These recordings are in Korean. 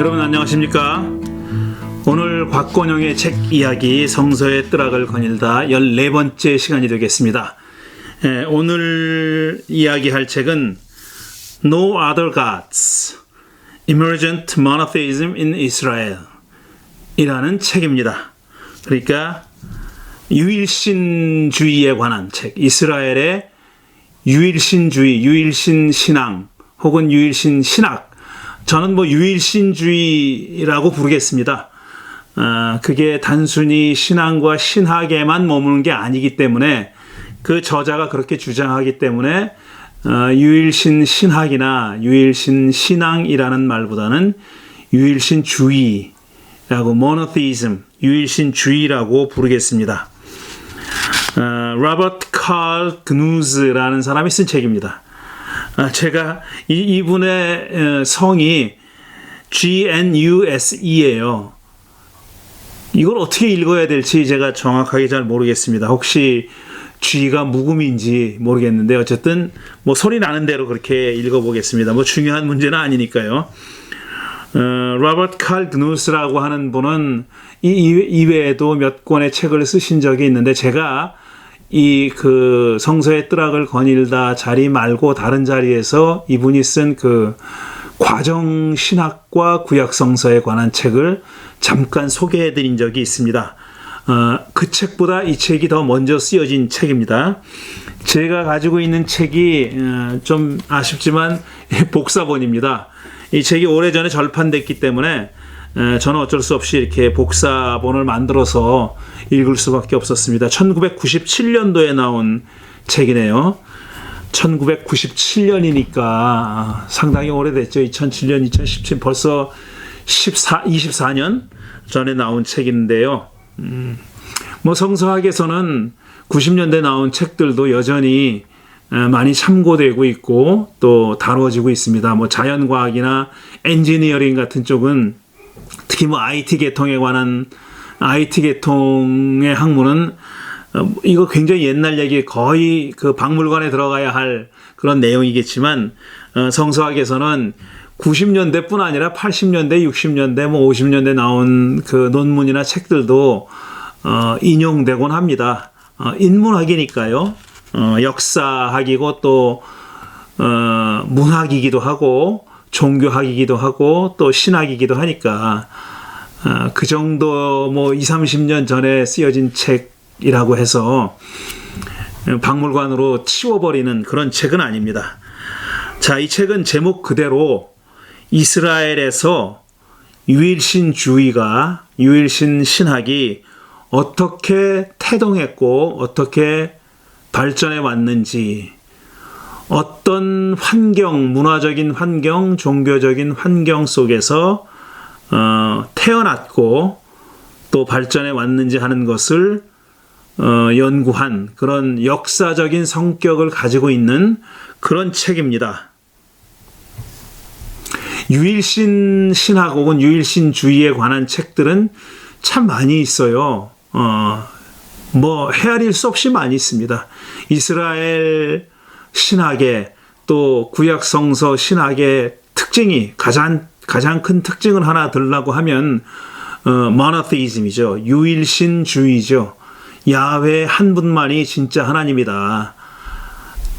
여러분 안녕하십니까? 오늘 곽건영의 책 이야기 성서의 뜨락을 거닐다 14번째 시간이 되겠습니다. 오늘 이야기할 책은 No Other Gods, Emergent Monotheism in Israel 이라는 책입니다. 그러니까 유일신주의에 관한 책, 이스라엘의 유일신주의, 유일신신앙 혹은 유일신신학, 저는 유일신주의라고 부르겠습니다. 그게 단순히 신앙과 신학에만 머무는 게 아니기 때문에, 그 저자가 그렇게 주장하기 때문에 유일신신학이나 유일신신앙이라는 말보다는 유일신주의라고, monotheism, 유일신주의라고 부르겠습니다. 로버트 칼 그누즈라는 사람이 쓴 책입니다. 제가 이분의 성이 GNUSE예요. 이걸 어떻게 읽어야 될지 제가 정확하게 잘 모르겠습니다. 혹시 G가 묵음인지 모르겠는데 어쨌든 소리 나는 대로 그렇게 읽어보겠습니다. 중요한 문제는 아니니까요. 로버트 칼 그누스라고 하는 분은 이외에도 몇 권의 책을 쓰신 적이 있는데, 제가 그 성서의 뜨락을 거닐다 자리 말고 다른 자리에서 이분이 쓴 그 과정 신학과 구약 성서에 관한 책을 잠깐 소개해 드린 적이 있습니다. 그 책보다 이 책이 더 먼저 쓰여진 책입니다. 제가 가지고 있는 책이 좀 아쉽지만 복사본입니다. 이 책이 오래전에 절판됐기 때문에 저는 어쩔 수 없이 이렇게 복사본을 만들어서 읽을 수밖에 없었습니다. 1997년도에 나온 책이네요. 1997년이니까 상당히 오래됐죠. 2007년, 2017, 벌써 24년 전에 나온 책인데요. 성서학에서는 90년대 나온 책들도 여전히 많이 참고되고 있고 또 다뤄지고 있습니다. 자연과학이나 엔지니어링 같은 쪽은, 특히 IT 계통에 관한 IT 계통의 학문은 이거 굉장히 옛날 얘기, 거의 그 박물관에 들어가야 할 그런 내용이겠지만, 성서학에서는 90년대뿐 아니라 80년대, 60년대, 50년대 나온 그 논문이나 책들도 인용되곤 합니다. 인문학이니까요. 역사학이고 또 문학이기도 하고 종교학이기도 하고 또 신학이기도 하니까 그 정도 20, 30년 전에 쓰여진 책이라고 해서 박물관으로 치워버리는 그런 책은 아닙니다. 자, 이 책은 제목 그대로 이스라엘에서 유일신주의가, 유일신신학이 어떻게 태동했고 어떻게 발전해 왔는지, 어떤 환경, 문화적인 환경, 종교적인 환경 속에서 태어났고 또 발전해 왔는지 하는 것을 연구한 그런 역사적인 성격을 가지고 있는 그런 책입니다. 유일신신학 혹은 유일신주의에 관한 책들은 참 많이 있어요. 헤아릴 수 없이 많이 있습니다. 이스라엘 신학의 또 구약 성서 신학의 특징이, 가장 큰 특징을 하나 들라고 하면 monotheism이죠. 유일신주의죠. 야훼 한 분만이 진짜 하나님이다,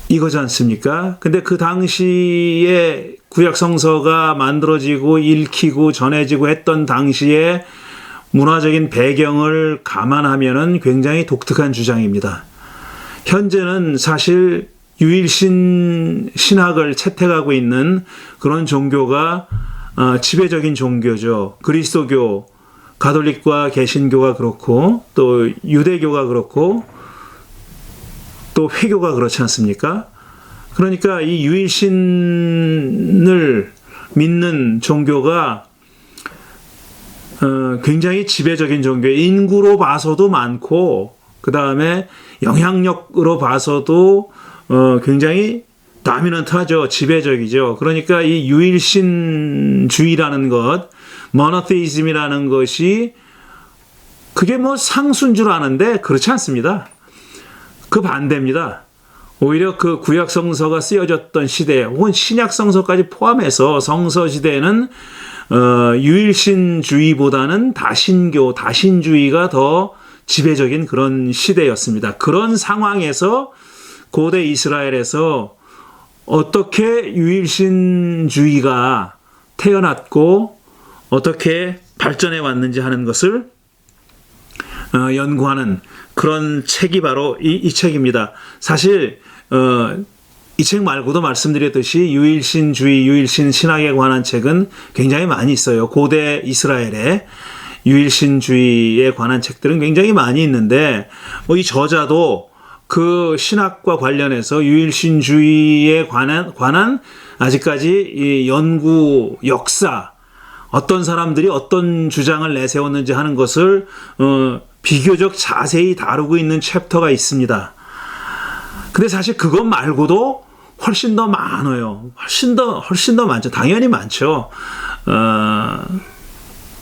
이거지 않습니까? 근데 그 당시에 구약 성서가 만들어지고 읽히고 전해지고 했던 당시에 문화적인 배경을 감안하면은 굉장히 독특한 주장입니다. 현재는 사실 유일신 신학을 채택하고 있는 그런 종교가 지배적인 종교죠. 그리스도교, 가톨릭과 개신교가 그렇고 또 유대교가 그렇고 또 회교가 그렇지 않습니까? 그러니까 이 유일신을 믿는 종교가 굉장히 지배적인 종교예요. 인구로 봐서도 많고, 그 다음에 영향력으로 봐서도 굉장히 다미넌트하죠. 지배적이죠. 그러니까 이 유일신주의라는 것, 모노테이즘이라는 것이 그게 상수인 줄 아는데 그렇지 않습니다. 그 반대입니다. 오히려 그 구약 성서가 쓰여졌던 시대 혹은 신약 성서까지 포함해서 성서 시대에는 유일신주의보다는 다신주의가 더 지배적인 그런 시대였습니다. 그런 상황에서 고대 이스라엘에서 어떻게 유일신주의가 태어났고 어떻게 발전해 왔는지 하는 것을 연구하는 그런 책이 바로 이 책입니다. 사실 이 책 말고도 말씀드렸듯이 유일신주의, 유일신신학에 관한 책은 굉장히 많이 있어요. 고대 이스라엘의 유일신주의에 관한 책들은 굉장히 많이 있는데 이 저자도 그 신학과 관련해서 유일신주의에 관한 아직까지 이 연구 역사, 어떤 사람들이 어떤 주장을 내세웠는지 하는 것을 비교적 자세히 다루고 있는 챕터가 있습니다. 근데 사실 그것 말고도 훨씬 더 많아요. 훨씬 더 많죠. 당연히 많죠.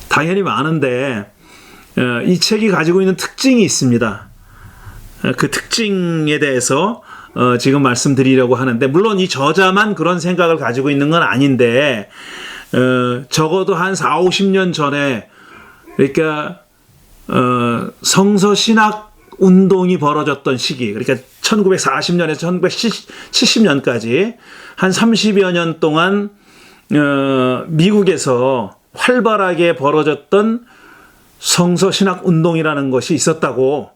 당연히 많은데 이 책이 가지고 있는 특징이 있습니다. 그 특징에 대해서 지금 말씀드리려고 하는데, 물론 이 저자만 그런 생각을 가지고 있는 건 아닌데 적어도 한 40-50년 전에, 그러니까 성서신학 운동이 벌어졌던 시기, 그러니까 1940년에서 1970년까지 한 30여 년 동안 미국에서 활발하게 벌어졌던 성서신학 운동이라는 것이 있었다고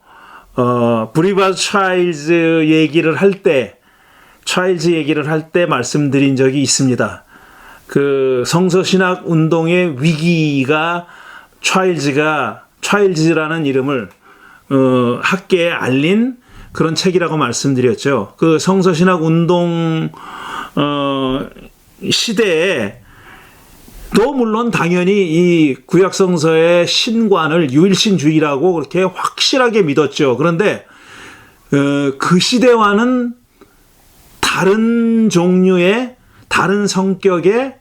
브리바드 차일즈 얘기를 할 때 말씀드린 적이 있습니다. 그 성서신학 운동의 위기가 차일즈라는 이름을 학계에 알린 그런 책이라고 말씀드렸죠. 그 성서신학 운동 시대에 또 물론 당연히 이 구약성서의 신관을 유일신주의라고 그렇게 확실하게 믿었죠. 그런데 그 시대와는 다른 종류의, 다른 성격의,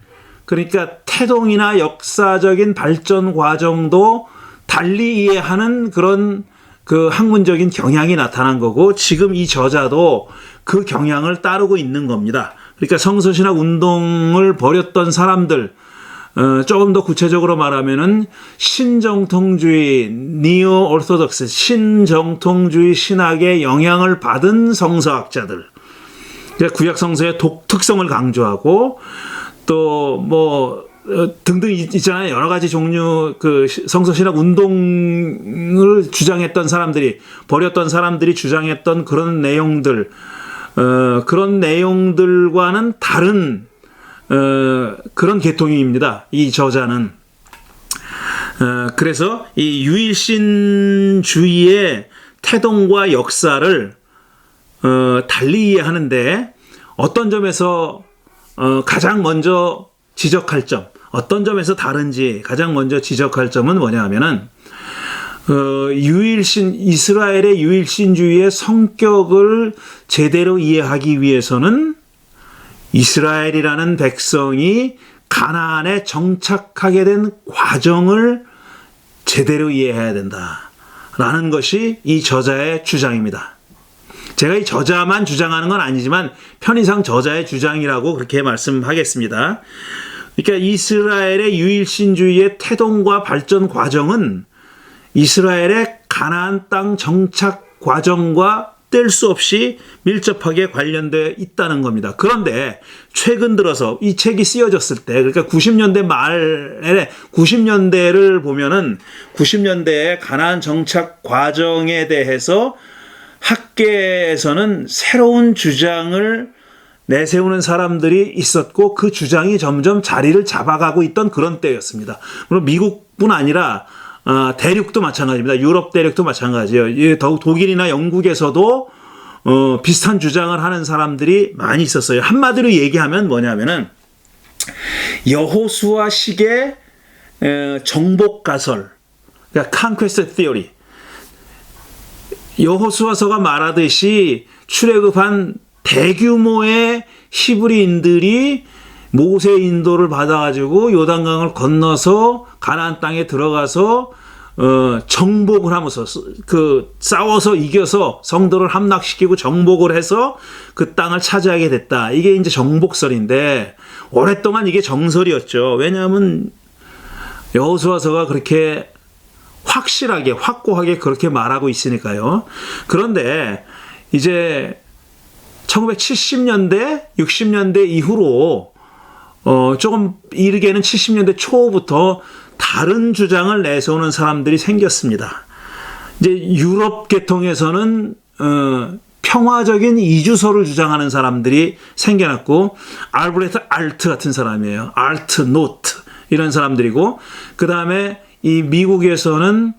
그러니까 태동이나 역사적인 발전 과정도 달리 이해하는 그런 그 학문적인 경향이 나타난 거고, 지금 이 저자도 그 경향을 따르고 있는 겁니다. 그러니까 성서신학 운동을 벌였던 사람들, 조금 더 구체적으로 말하면은 신정통주의, 니오 오르토독스, 신정통주의 신학의 영향을 받은 성서학자들, 그러니까 구약 성서의 독특성을 강조하고 또 뭐 등등 있잖아요. 여러 가지 종류 그 성서신학 운동을 주장했던 사람들이, 벌였던 사람들이 주장했던 그런 내용들, 그런 내용들과는 다른 그런 계통입니다. 이 저자는. 그래서 이 유일신주의의 태동과 역사를 달리 이해하는데 어떤 점에서 가장 먼저 지적할 점, 어떤 점에서 다른지 가장 먼저 지적할 점은 뭐냐 하면은 이스라엘의 유일신주의의 성격을 제대로 이해하기 위해서는 이스라엘이라는 백성이 가나안에 정착하게 된 과정을 제대로 이해해야 된다라는 것이 이 저자의 주장입니다. 제가 이 저자만 주장하는 건 아니지만 편의상 저자의 주장이라고 그렇게 말씀하겠습니다. 그러니까 이스라엘의 유일신주의의 태동과 발전 과정은 이스라엘의 가나안 땅 정착 과정과 뗄 수 없이 밀접하게 관련되어 있다는 겁니다. 그런데 최근 들어서 이 책이 쓰여졌을 때, 그러니까 90년대 말에 90년대를 보면은 90년대의 가나안 정착 과정에 대해서 학계에서는 새로운 주장을 내세우는 사람들이 있었고 그 주장이 점점 자리를 잡아가고 있던 그런 때였습니다. 물론 미국뿐 아니라 대륙도 마찬가지입니다. 유럽 대륙도 마찬가지예요. 더욱 독일이나 영국에서도 비슷한 주장을 하는 사람들이 많이 있었어요. 한마디로 얘기하면 뭐냐면은 여호수아식의 정복 가설, 그러니까 conquest theory. 여호수아서가 말하듯이 출애굽한 대규모의 히브리인들이 모세 인도를 받아가지고 요단강을 건너서 가나안 땅에 들어가서 정복을 하면서 싸워서 이겨서 성도를 함락시키고 정복을 해서 그 땅을 차지하게 됐다. 이게 이제 정복설인데 오랫동안 이게 정설이었죠. 왜냐하면 여호수아서가 그렇게 확실하게 확고하게 그렇게 말하고 있으니까요. 그런데 이제 1970년대, 60년대 이후로 조금 이르게는 70년대 초부터 다른 주장을 내세우는 사람들이 생겼습니다. 이제 유럽 계통에서는 평화적인 이주서를 주장하는 사람들이 생겨났고, 알브레트 알트 같은 사람이에요. 알트 노트 이런 사람들이고, 그 다음에 이 미국에서는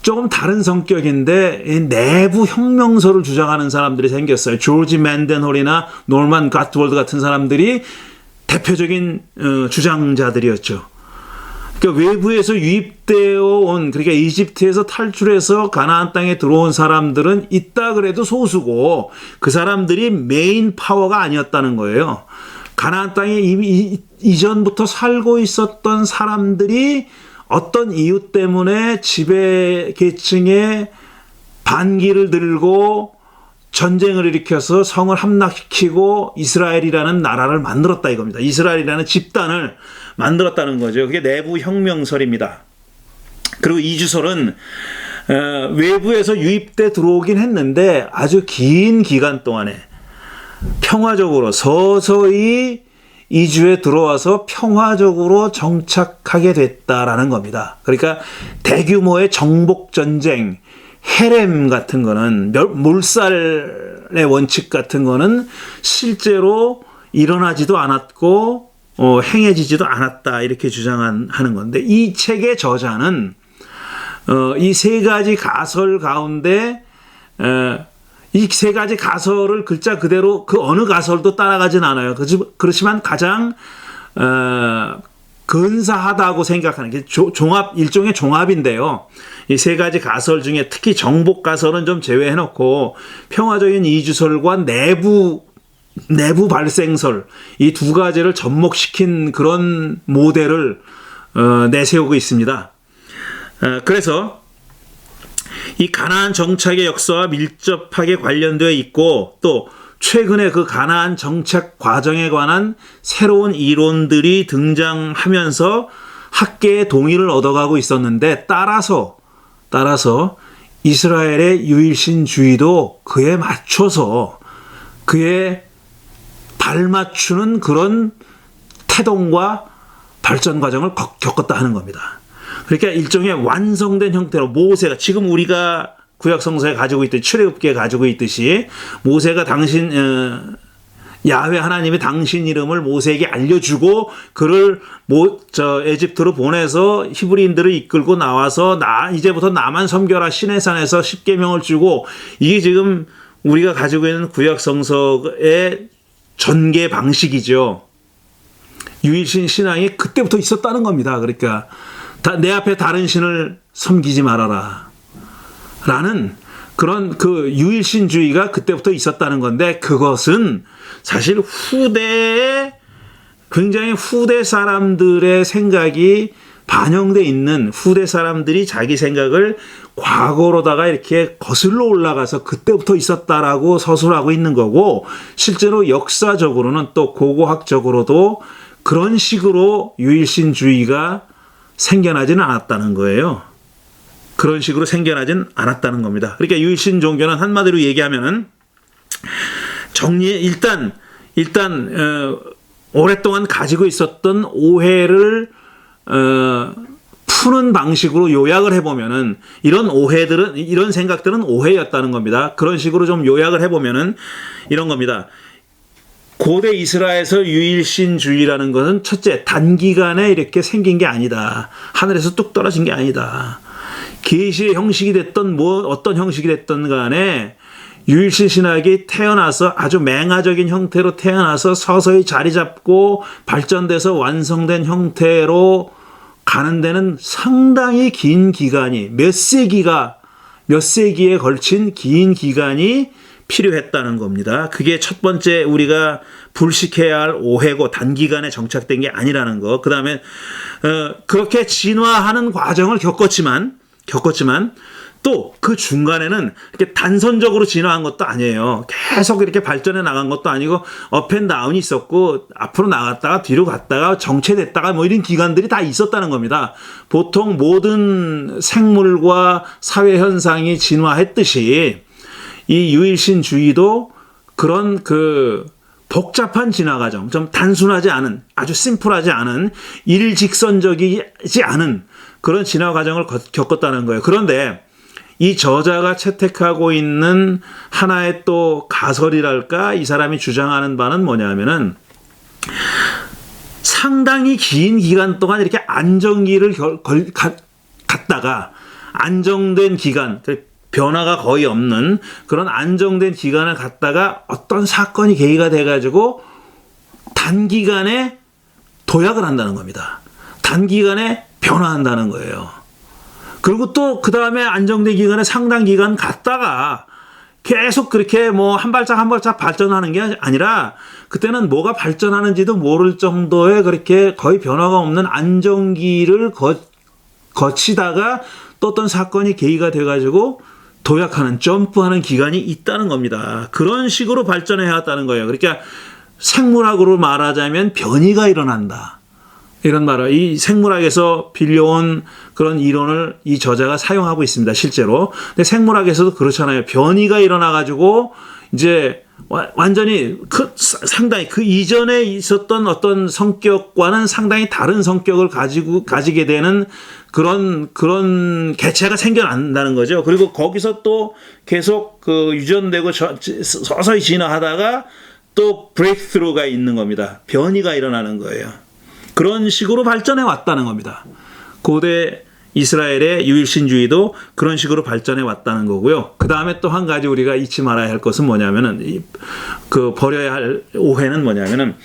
조금 다른 성격인데 내부 혁명서를 주장하는 사람들이 생겼어요. 조지 맨덴홀이나 놀만 갓월드 같은 사람들이 대표적인 주장자들이었죠. 그러니까 외부에서 유입되어 온, 그러니까 이집트에서 탈출해서 가나안 땅에 들어온 사람들은 있다 그래도 소수고, 그 사람들이 메인 파워가 아니었다는 거예요. 가나안 땅에 이미 이전부터 살고 있었던 사람들이 어떤 이유 때문에 지배 계층의 반기를 들고 전쟁을 일으켜서 성을 함락시키고 이스라엘이라는 나라를 만들었다 이겁니다. 이스라엘이라는 집단을 만들었다는 거죠. 그게 내부 혁명설입니다. 그리고 이주설은 외부에서 유입돼 들어오긴 했는데 아주 긴 기간 동안에 평화적으로 서서히 이주에 들어와서 평화적으로 정착하게 됐다라는 겁니다. 그러니까 대규모의 정복전쟁, 헤렘 같은 거는, 몰살의 원칙 같은 거는 실제로 일어나지도 않았고 행해지지도 않았다 이렇게 주장하는 건데, 이 책의 저자는 이 세 가지 가설 가운데 이 세 가지 가설을 글자 그대로 그 어느 가설도 따라가진 않아요. 그렇지만 가장 근사하다고 생각하는 게 종합, 일종의 종합인데요. 이 세 가지 가설 중에 특히 정복 가설은 좀 제외해놓고 평화적인 이주설과 내부 발생설, 이 두 가지를 접목시킨 그런 모델을 내세우고 있습니다. 그래서 이 가나안 정착의 역사와 밀접하게 관련되어 있고, 또 최근에 그 가나안 정착 과정에 관한 새로운 이론들이 등장하면서 학계의 동의를 얻어가고 있었는데, 따라서 이스라엘의 유일신주의도 그에 맞춰서 그에 발맞추는 그런 태동과 발전 과정을 겪었다 하는 겁니다. 그러니까 일종의 완성된 형태로 모세가 지금 우리가 구약성서에 가지고 있듯이, 출애굽기에 가지고 있듯이 모세가 야훼 하나님이 당신 이름을 모세에게 알려주고 그를 에집트로 보내서 히브리인들을 이끌고 나와서 이제부터 나만 섬겨라 시내산에서 십계명을 주고, 이게 지금 우리가 가지고 있는 구약성서의 전개 방식이죠. 유일신 신앙이 그때부터 있었다는 겁니다. 그러니까 내 앞에 다른 신을 섬기지 말아라 라는 그런 그 유일신주의가 그때부터 있었다는 건데, 그것은 사실 굉장히 후대 사람들의 생각이 반영돼 있는, 후대 사람들이 자기 생각을 과거로다가 이렇게 거슬러 올라가서 그때부터 있었다라고 서술하고 있는 거고, 실제로 역사적으로는 또 고고학적으로도 그런 식으로 유일신주의가 생겨나지는 않았다는 거예요. 그런 식으로 생겨나진 않았다는 겁니다. 그러니까 유일신 종교는 한마디로 얘기하면은 일단 오랫동안 가지고 있었던 오해를 푸는 방식으로 요약을 해보면은, 이런 생각들은 오해였다는 겁니다. 그런 식으로 좀 요약을 해보면은 이런 겁니다. 고대 이스라엘에서 유일신주의라는 것은 첫째, 단기간에 이렇게 생긴 게 아니다. 하늘에서 뚝 떨어진 게 아니다. 계시의 형식이 됐던 어떤 형식이 됐던 간에 유일신 신학이 태어나서 아주 맹아적인 형태로 태어나서 서서히 자리 잡고 발전돼서 완성된 형태로 가는 데는 상당히 긴 기간이, 몇 세기에 걸친 긴 기간이 필요했다는 겁니다. 그게 첫 번째 우리가 불식해야 할 오해고, 단기간에 정착된 게 아니라는 거. 그 다음에 그렇게 진화하는 과정을 겪었지만 또 그 중간에는 이렇게 단선적으로 진화한 것도 아니에요. 계속 이렇게 발전해 나간 것도 아니고 업앤다운이 있었고 앞으로 나갔다가 뒤로 갔다가 정체됐다가 뭐 이런 기간들이 다 있었다는 겁니다. 보통 모든 생물과 사회 현상이 진화했듯이 이 유일신주의도 그런 그 복잡한 진화 과정, 좀 단순하지 않은, 아주 심플하지 않은, 일직선적이지 않은 그런 진화 과정을 겪었다는 거예요. 그런데 이 저자가 채택하고 있는 하나의 또 가설이랄까, 이 사람이 주장하는 바는 뭐냐면은 상당히 긴 기간 동안 이렇게 안정기를 갔다가 안정된 기간, 변화가 거의 없는 그런 안정된 기간을 갖다가 어떤 사건이 계기가 돼가지고 단기간에 도약을 한다는 겁니다. 단기간에 변화한다는 거예요. 그리고 또 그 다음에 안정된 기간에 상당 기간 갔다가 계속 그렇게 뭐 한 발짝 한 발짝 발전하는 게 아니라 그때는 뭐가 발전하는지도 모를 정도의 그렇게 거의 변화가 없는 안정기를 거치다가 또 어떤 사건이 계기가 돼가지고 도약하는, 점프하는 기간이 있다는 겁니다. 그런 식으로 발전해 왔다는 거예요. 그러니까 생물학으로 말하자면 변이가 일어난다. 이런 말을, 이 생물학에서 빌려온 그런 이론을 이 저자가 사용하고 있습니다. 실제로. 근데 생물학에서도 그렇잖아요. 변이가 일어나가지고 이제 완전히 상당히 그 이전에 있었던 어떤 성격과는 상당히 다른 성격을 가지게 되는 그런 개체가 생겨난다는 거죠. 그리고 거기서 또 계속 그 유전되고 서서히 진화하다가 또 브레이크스루가 있는 겁니다. 변이가 일어나는 거예요. 그런 식으로 발전해 왔다는 겁니다. 고대 이스라엘의 유일신주의도 그런 식으로 발전해 왔다는 거고요. 그 다음에 또 한 가지 우리가 잊지 말아야 할 것은 뭐냐면은, 버려야 할 오해는 뭐냐면은,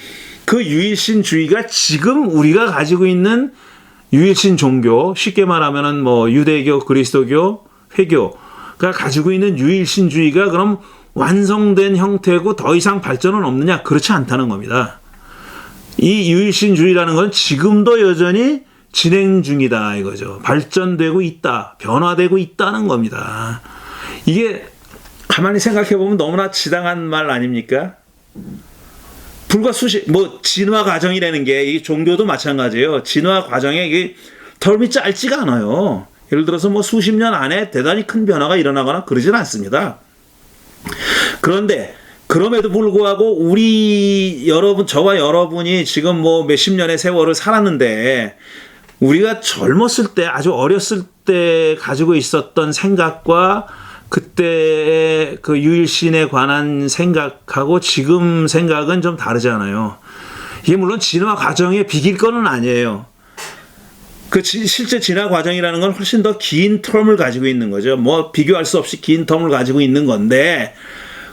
그 유일신주의가 지금 우리가 가지고 있는 유일신 종교, 쉽게 말하면은 뭐 유대교, 그리스도교, 회교가 가지고 있는 유일신주의가 그럼 완성된 형태고 더 이상 발전은 없느냐? 그렇지 않다는 겁니다. 이 유일신주의라는 건 지금도 여전히 진행 중이다 이거죠. 발전되고 있다, 변화되고 있다는 겁니다. 이게 가만히 생각해 보면 너무나 지당한 말 아닙니까? 불과 진화 과정이라는 게, 이 종교도 마찬가지예요. 진화 과정에 이게 텀이 짧지가 않아요. 예를 들어서 뭐 수십 년 안에 대단히 큰 변화가 일어나거나 그러진 않습니다. 그런데 그럼에도 불구하고 저와 여러분이 지금 뭐 몇십 년의 세월을 살았는데, 우리가 젊었을 때, 아주 어렸을 때 가지고 있었던 생각과 그때의 그 유일신에 관한 생각하고 지금 생각은 좀 다르잖아요. 이게 물론 진화 과정에 비길 거는 아니에요. 실제 진화 과정이라는 건 훨씬 더 긴 텀을 가지고 있는 거죠. 뭐 비교할 수 없이 긴 텀을 가지고 있는 건데,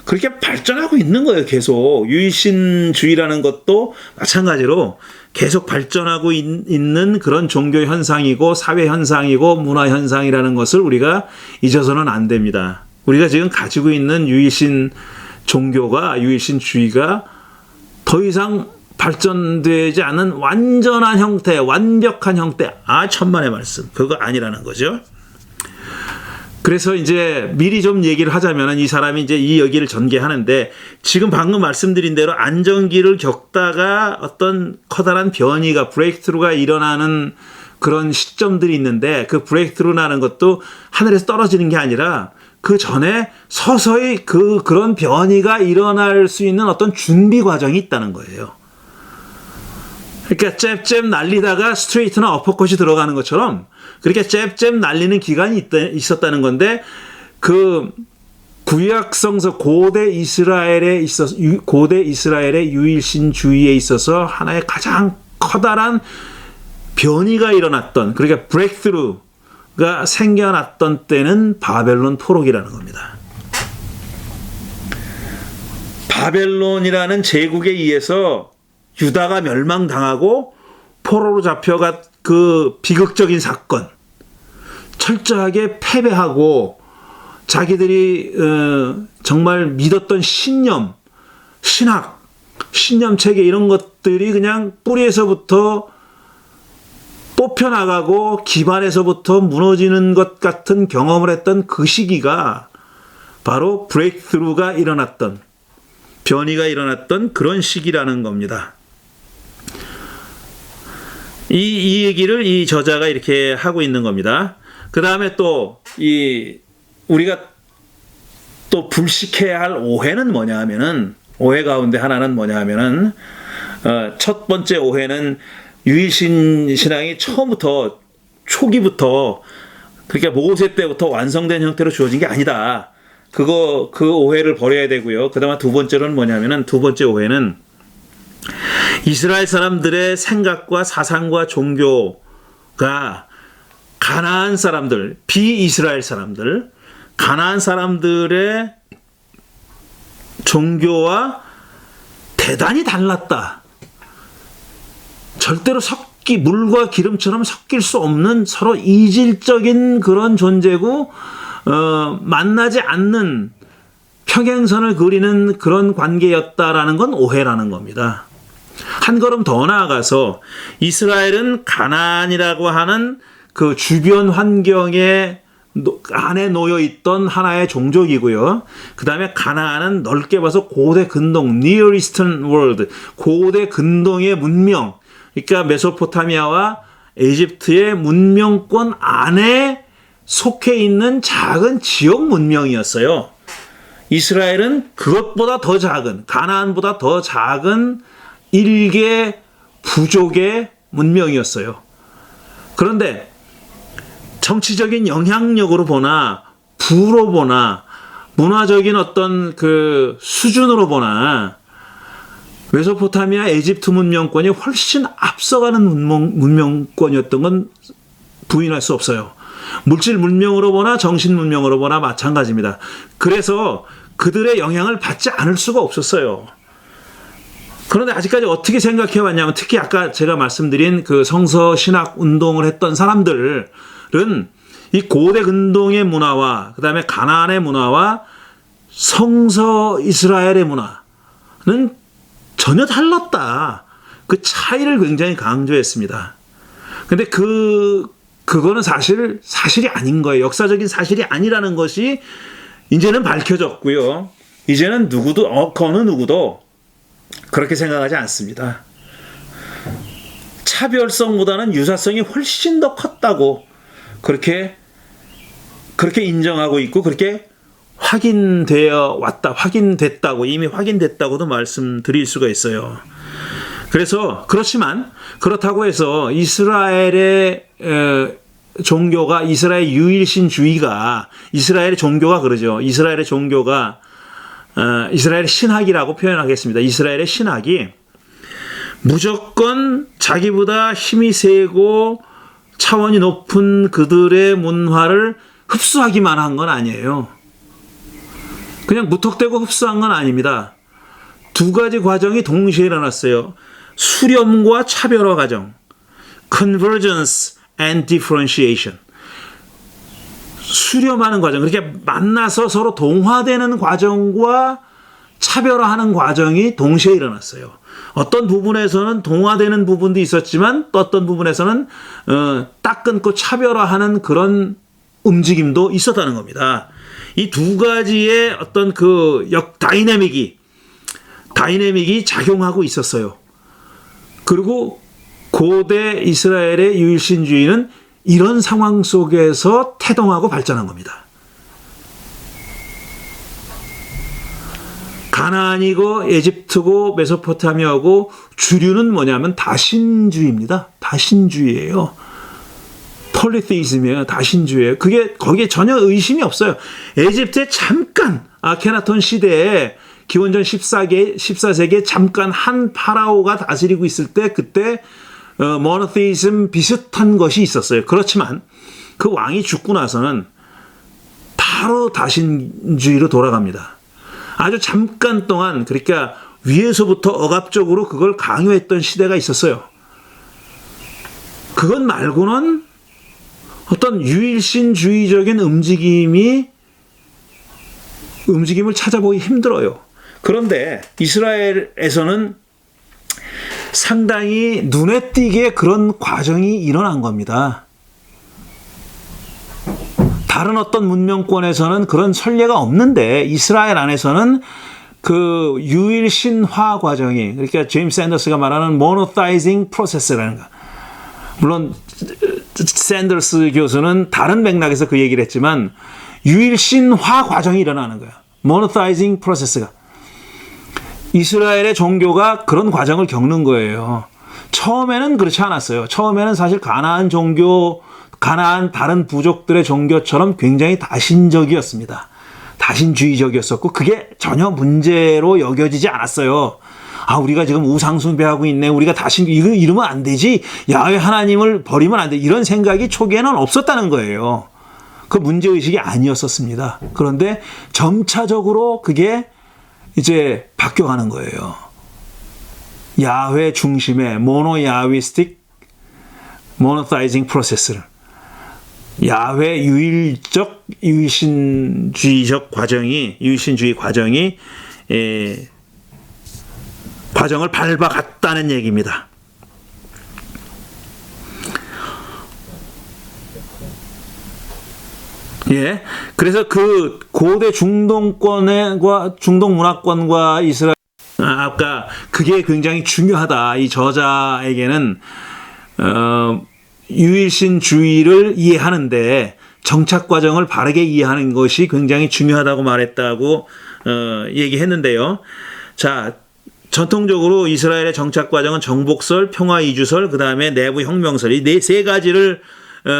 그렇게 발전하고 있는 거예요. 계속 유일신주의라는 것도 마찬가지로 계속 발전하고 있는 그런 종교 현상이고 사회 현상이고 문화 현상이라는 것을 우리가 잊어서는 안 됩니다. 우리가 지금 가지고 있는 유일신 종교가, 유일신주의가 더 이상 발전되지 않은 완전한 형태, 완벽한 형태, 천만의 말씀, 그거 아니라는 거죠. 그래서 이제 미리 좀 얘기를 하자면, 이 사람이 이제 이 얘기를 전개하는데, 지금 방금 말씀드린 대로 안정기를 겪다가 어떤 커다란 변이가, 브레이크트루가 일어나는 그런 시점들이 있는데, 그 브레이크트루라는 것도 하늘에서 떨어지는 게 아니라 그 전에 서서히 그런 변이가 일어날 수 있는 어떤 준비 과정이 있다는 거예요. 그러니까 잽 날리다가 스트레이트나 어퍼컷이 들어가는 것처럼 그렇게 잽 날리는 기간이 있었다는 건데, 그 구약 성서 고대 이스라엘의 유일신주의에 있어서 하나의 가장 커다란 변이가 일어났던, 그러니까 브레이크스루가 생겨났던 때는 바벨론 포로기라는 겁니다. 바벨론이라는 제국에 의해서 유다가 멸망당하고 포로로 잡혀가 그 비극적인 사건, 철저하게 패배하고 자기들이 정말 믿었던 신념, 신념 체계 이런 것들이 그냥 뿌리에서부터 뽑혀나가고 기반에서부터 무너지는 것 같은 경험을 했던 그 시기가 바로 브레이크스루가 일어났던, 변이가 일어났던 그런 시기라는 겁니다. 이 얘기를 이 저자가 이렇게 하고 있는 겁니다. 그 다음에 또 우리가 또 불식해야 할 오해는 뭐냐 하면은, 오해 가운데 하나는 뭐냐 하면은, 첫 번째 오해는 유일신 신앙이 처음부터, 초기부터, 그러니까 모세 때부터 완성된 형태로 주어진 게 아니다. 그 오해를 버려야 되고요. 그 다음에 두 번째로는 뭐냐면은, 두 번째 오해는 이스라엘 사람들의 생각과 사상과 종교가 가나안 사람들, 비이스라엘 사람들, 가나안 사람들의 종교와 대단히 달랐다. 절대로 물과 기름처럼 섞일 수 없는 서로 이질적인 그런 존재고, 만나지 않는 평행선을 그리는 그런 관계였다라는 건 오해라는 겁니다. 한 걸음 더 나아가서 이스라엘은 가나안이라고 하는 그 주변 환경에 안에 놓여 있던 하나의 종족이고요. 그 다음에 가나안은 넓게 봐서 고대 근동, Near Eastern World, 고대 근동의 문명, 그러니까 메소포타미아와 이집트의 문명권 안에 속해 있는 작은 지역 문명이었어요. 이스라엘은 그것보다 더 작은, 가나안보다 더 작은 일개 부족의 문명이었어요. 그런데 정치적인 영향력으로 보나, 부로 보나, 문화적인 어떤 그 수준으로 보나, 메소포타미아 이집트 문명권이 훨씬 앞서가는 문명권이었던 건 부인할 수 없어요. 물질 문명으로 보나 정신 문명으로 보나 마찬가지입니다. 그래서 그들의 영향을 받지 않을 수가 없었어요. 그런데 아직까지 어떻게 생각해 왔냐면, 특히 아까 제가 말씀드린 그 성서 신학 운동을 했던 사람들은 이 고대 근동의 문화와 그 다음에 가나안의 문화와 성서 이스라엘의 문화는 전혀 달랐다. 그 차이를 굉장히 강조했습니다. 근데 그거는 사실이 아닌 거예요. 역사적인 사실이 아니라는 것이 이제는 밝혀졌고요. 이제는 어느 누구도 그렇게 생각하지 않습니다. 차별성보다는 유사성이 훨씬 더 컸다고 그렇게 인정하고 있고, 그렇게 이미 확인됐다고도 말씀드릴 수가 있어요. 그래서 그렇다고 해서 이스라엘의 종교가, 이스라엘 유일신주의가, 이스라엘의 종교가 그러죠. 이스라엘의 종교가 이스라엘의 신학이라고 표현하겠습니다. 이스라엘의 신학이 무조건 자기보다 힘이 세고 차원이 높은 그들의 문화를 흡수하기만 한 건 아니에요. 그냥 무턱대고 흡수한 건 아닙니다. 두 가지 과정이 동시에 일어났어요. 수렴과 차별화 과정, convergence and differentiation. 수렴하는 과정, 그렇게 만나서 서로 동화되는 과정과 차별화하는 과정이 동시에 일어났어요. 어떤 부분에서는 동화되는 부분도 있었지만 또 어떤 부분에서는 딱 끊고 차별화하는 그런 움직임도 있었다는 겁니다. 이 두 가지의 어떤 다이내믹이 작용하고 있었어요. 그리고 고대 이스라엘의 유일신주의는 이런 상황 속에서 태동하고 발전한 겁니다. 가나안이고 에집트고 메소포타미아고 주류는 뭐냐면 다신주의입니다. 다신주의예요. 폴리테이즘이에요. 다신주의예요. 거기에 전혀 의심이 없어요. 에집트에 잠깐 아케나톤 시대에 기원전 14세기에 잠깐 한 파라오가 다스리고 있을 때, 그때 모노테이즘 비슷한 것이 있었어요. 그렇지만 그 왕이 죽고 나서는 바로 다신주의로 돌아갑니다. 아주 잠깐 동안, 그러니까 위에서부터 억압적으로 그걸 강요했던 시대가 있었어요. 그것 말고는 어떤 유일신주의적인 움직임을 찾아보기 힘들어요. 그런데 이스라엘에서는 상당히 눈에 띄게 그런 과정이 일어난 겁니다. 다른 어떤 문명권에서는 그런 선례가 없는데 이스라엘 안에서는 그 유일신화 과정이, 그러니까 제임스 샌더스가 말하는 monothizing process라는 거. 물론 샌더스 교수는 다른 맥락에서 그 얘기를 했지만 유일신화 과정이 일어나는 거예요. monothizing process가. 이스라엘의 종교가 그런 과정을 겪는 거예요. 처음에는 그렇지 않았어요. 처음에는 사실 가나안 다른 부족들의 종교처럼 굉장히 다신적이었습니다. 다신주의적이었었고 그게 전혀 문제로 여겨지지 않았어요. 아, 우리가 지금 우상숭배하고 있네. 우리가 이러면 안 되지. 야훼 하나님을 버리면 안 돼. 이런 생각이 초기에는 없었다는 거예요. 그 문제의식이 아니었었습니다. 그런데 점차적으로 그게 이제 바뀌어가는 거예요. 야훼 중심의 모노야휘스틱 모노타이징 프로세스를 야훼 유일신주의 과정이 과정을 밟아갔다는 얘기입니다. 예, 그래서 그 고대 중동 문화권과 이스라엘, 아까 그게 굉장히 중요하다. 이 저자에게는 유일신주의를 이해하는데 정착 과정을 바르게 이해하는 것이 굉장히 중요하다고 말했다고 얘기했는데요. 자, 전통적으로 이스라엘의 정착 과정은 정복설, 평화이주설, 그 다음에 내부 혁명설, 이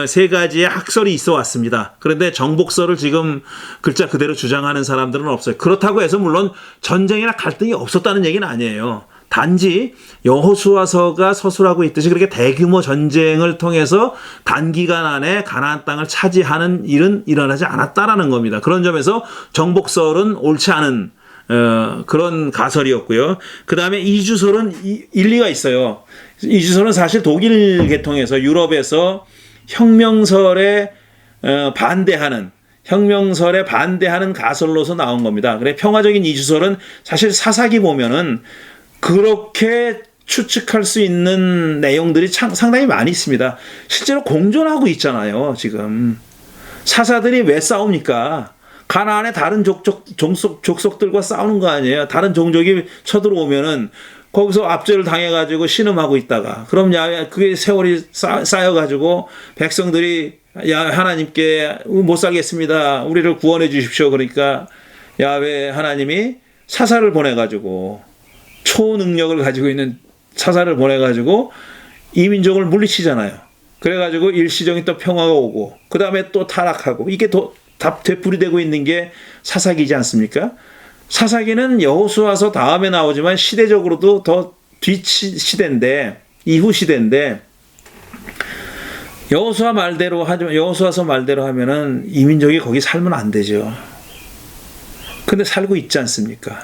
세 가지의 학설이 있어 왔습니다. 그런데 정복설을 지금 글자 그대로 주장하는 사람들은 없어요. 그렇다고 해서 물론 전쟁이나 갈등이 없었다는 얘기는 아니에요. 단지 여호수아서가 서술하고 있듯이 그렇게 대규모 전쟁을 통해서 단기간 안에 가나안 땅을 차지하는 일은 일어나지 않았다라는 겁니다. 그런 점에서 정복설은 옳지 않은 그런 가설이었고요. 그 다음에 이주설은 일리가 있어요. 이주설은 사실 독일 계통에서 유럽에서 혁명설에 반대하는 가설로서 나온 겁니다. 그래 평화적인 이주설은 사실 사사기 보면은 그렇게 추측할 수 있는 내용들이 상당히 많이 있습니다. 실제로 공존하고 있잖아요. 지금 사사들이 왜 싸웁니까? 가나안의 다른 족속들과 싸우는 거 아니에요. 다른 종족이 쳐들어오면은 거기서 압제를 당해가지고 신음하고 있다가 그럼 그게 세월이 쌓여가지고 백성들이 하나님께 못 살겠습니다. 우리를 구원해 주십시오. 그러니까 야훼 하나님이 사사를 보내가지고 초능력을 가지고 있는 사사를 보내가지고 이민족을 물리치잖아요. 그래가지고 일시적인 또 평화가 오고 그 다음에 또 타락하고 이게 다 되풀이되고 있는 게 사사기지 않습니까? 사사기는 여호수아서 다음에 나오지만 시대적으로도 더 이후 시대인데 여호수아서 말대로 하면은 이민족이 거기 살면 안 되죠. 근데 살고 있지 않습니까?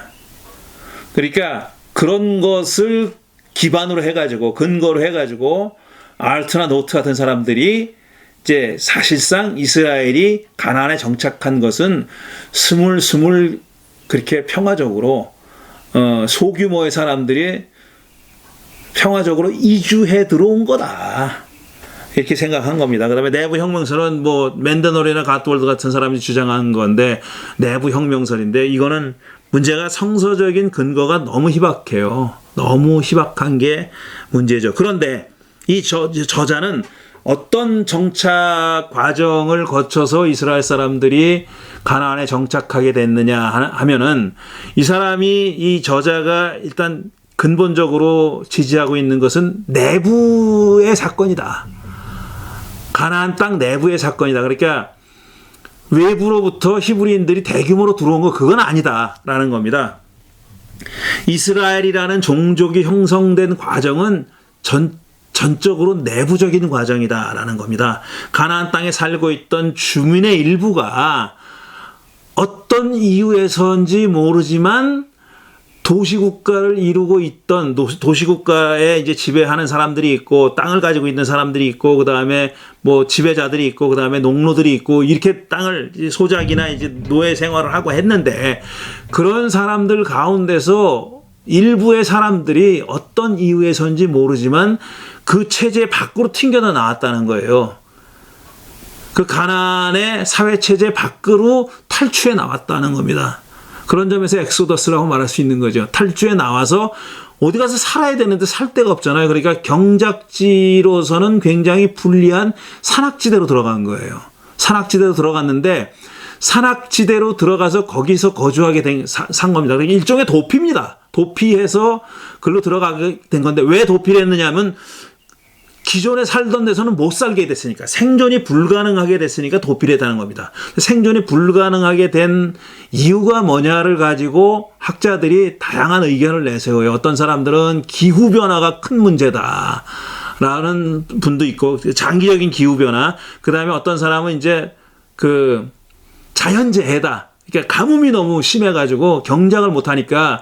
그러니까 그런 것을 기반으로 해가지고 근거로 해가지고 알트나 노트 같은 사람들이 이제 사실상 이스라엘이 가나안에 정착한 것은 스물스물 그렇게 평화적으로 소규모의 사람들이 평화적으로 이주해 들어온 거다. 이렇게 생각한 겁니다. 그 다음에 내부 혁명설은 뭐 맨더놀이나 가트월드 같은 사람이 주장한 건데 내부 혁명설인데 이거는 문제가 성서적인 근거가 너무 희박해요. 너무 희박한 게 문제죠. 그런데 이 저자는 어떤 정착 과정을 거쳐서 이스라엘 사람들이 가나안에 정착하게 됐느냐 하면은 이 저자가 일단 근본적으로 지지하고 있는 것은 내부의 사건이다. 가나안 땅 내부의 사건이다. 그러니까 외부로부터 히브리인들이 대규모로 들어온 거 그건 아니다라는 겁니다. 이스라엘이라는 종족이 형성된 과정은 전적으로 내부적인 과정이다라는 겁니다. 가나안 땅에 살고 있던 주민의 일부가 어떤 이유에서인지 모르지만 도시국가를 이루고 있던 도시국가에 이제 지배하는 사람들이 있고 땅을 가지고 있는 사람들이 있고 그 다음에 뭐 지배자들이 있고 그 다음에 농노들이 있고 이렇게 땅을 소작이나 이제 노예 생활을 하고 했는데 그런 사람들 가운데서 일부의 사람들이 어떤 이유에서인지 모르지만 그 체제 밖으로 튕겨져 나왔다는 거예요. 그 가나안의 사회체제 밖으로 탈출해 나왔다는 겁니다. 그런 점에서 엑소더스라고 말할 수 있는 거죠. 탈출해 나와서 어디 가서 살아야 되는데 살 데가 없잖아요. 그러니까 경작지로서는 굉장히 불리한 산악지대로 들어간 거예요. 산악지대로 들어갔는데 산악지대로 들어가서 거기서 거주하게 산 겁니다. 그러니까 일종의 도피입니다. 도피해서 글로 들어가게 된 건데 왜 도피를 했느냐면 기존에 살던 데서는 못 살게 됐으니까 생존이 불가능하게 됐으니까 도피를 했다는 겁니다. 생존이 불가능하게 된 이유가 뭐냐를 가지고 학자들이 다양한 의견을 내세워요. 어떤 사람들은 기후변화가 큰 문제다 라는 분도 있고 장기적인 기후변화, 그 다음에 어떤 사람은 이제 그 자연재해다. 그러니까 가뭄이 너무 심해가지고 경작을 못하니까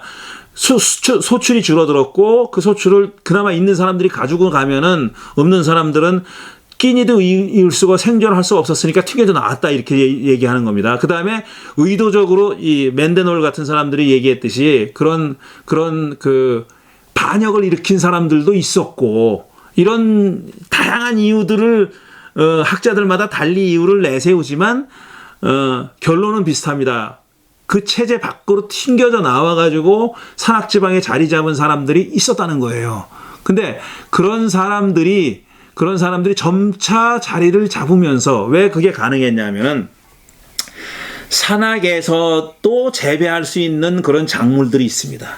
소출이 줄어들었고 그 소출을 그나마 있는 사람들이 가지고 가면은 없는 사람들은 끼니도 이을 수가 생존할 수 없었으니까 튕겨져 나왔다 이렇게 얘기하는 겁니다. 그 다음에 의도적으로 이 맨데놀 같은 사람들이 얘기했듯이 그런 그 반역을 일으킨 사람들도 있었고 이런 다양한 이유들을 학자들마다 달리 이유를 내세우지만 결론은 비슷합니다. 그 체제 밖으로 튕겨져 나와가지고 산악지방에 자리 잡은 사람들이 있었다는 거예요. 근데 그런 사람들이 점차 자리를 잡으면서 왜 그게 가능했냐면 산악에서 또 재배할 수 있는 그런 작물들이 있습니다.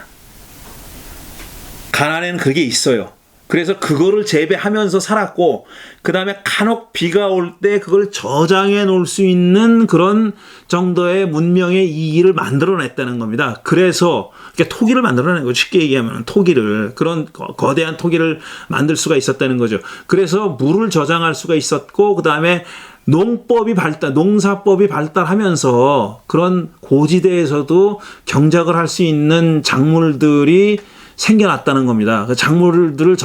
가나안에는 그게 있어요. 그래서 그거를 재배하면서 살았고 그 다음에 간혹 비가 올 때 그걸 저장해 놓을 수 있는 그런 정도의 문명의 이기를 만들어냈다는 겁니다. 그래서 토기를 만들어낸 거죠. 쉽게 얘기하면 토기를, 그런 거대한 토기를 만들 수가 있었다는 거죠. 그래서 물을 저장할 수가 있었고 그 다음에 농사법이 발달하면서 그런 고지대에서도 경작을 할 수 있는 작물들이 생겨났다는 겁니다. 그 작물들을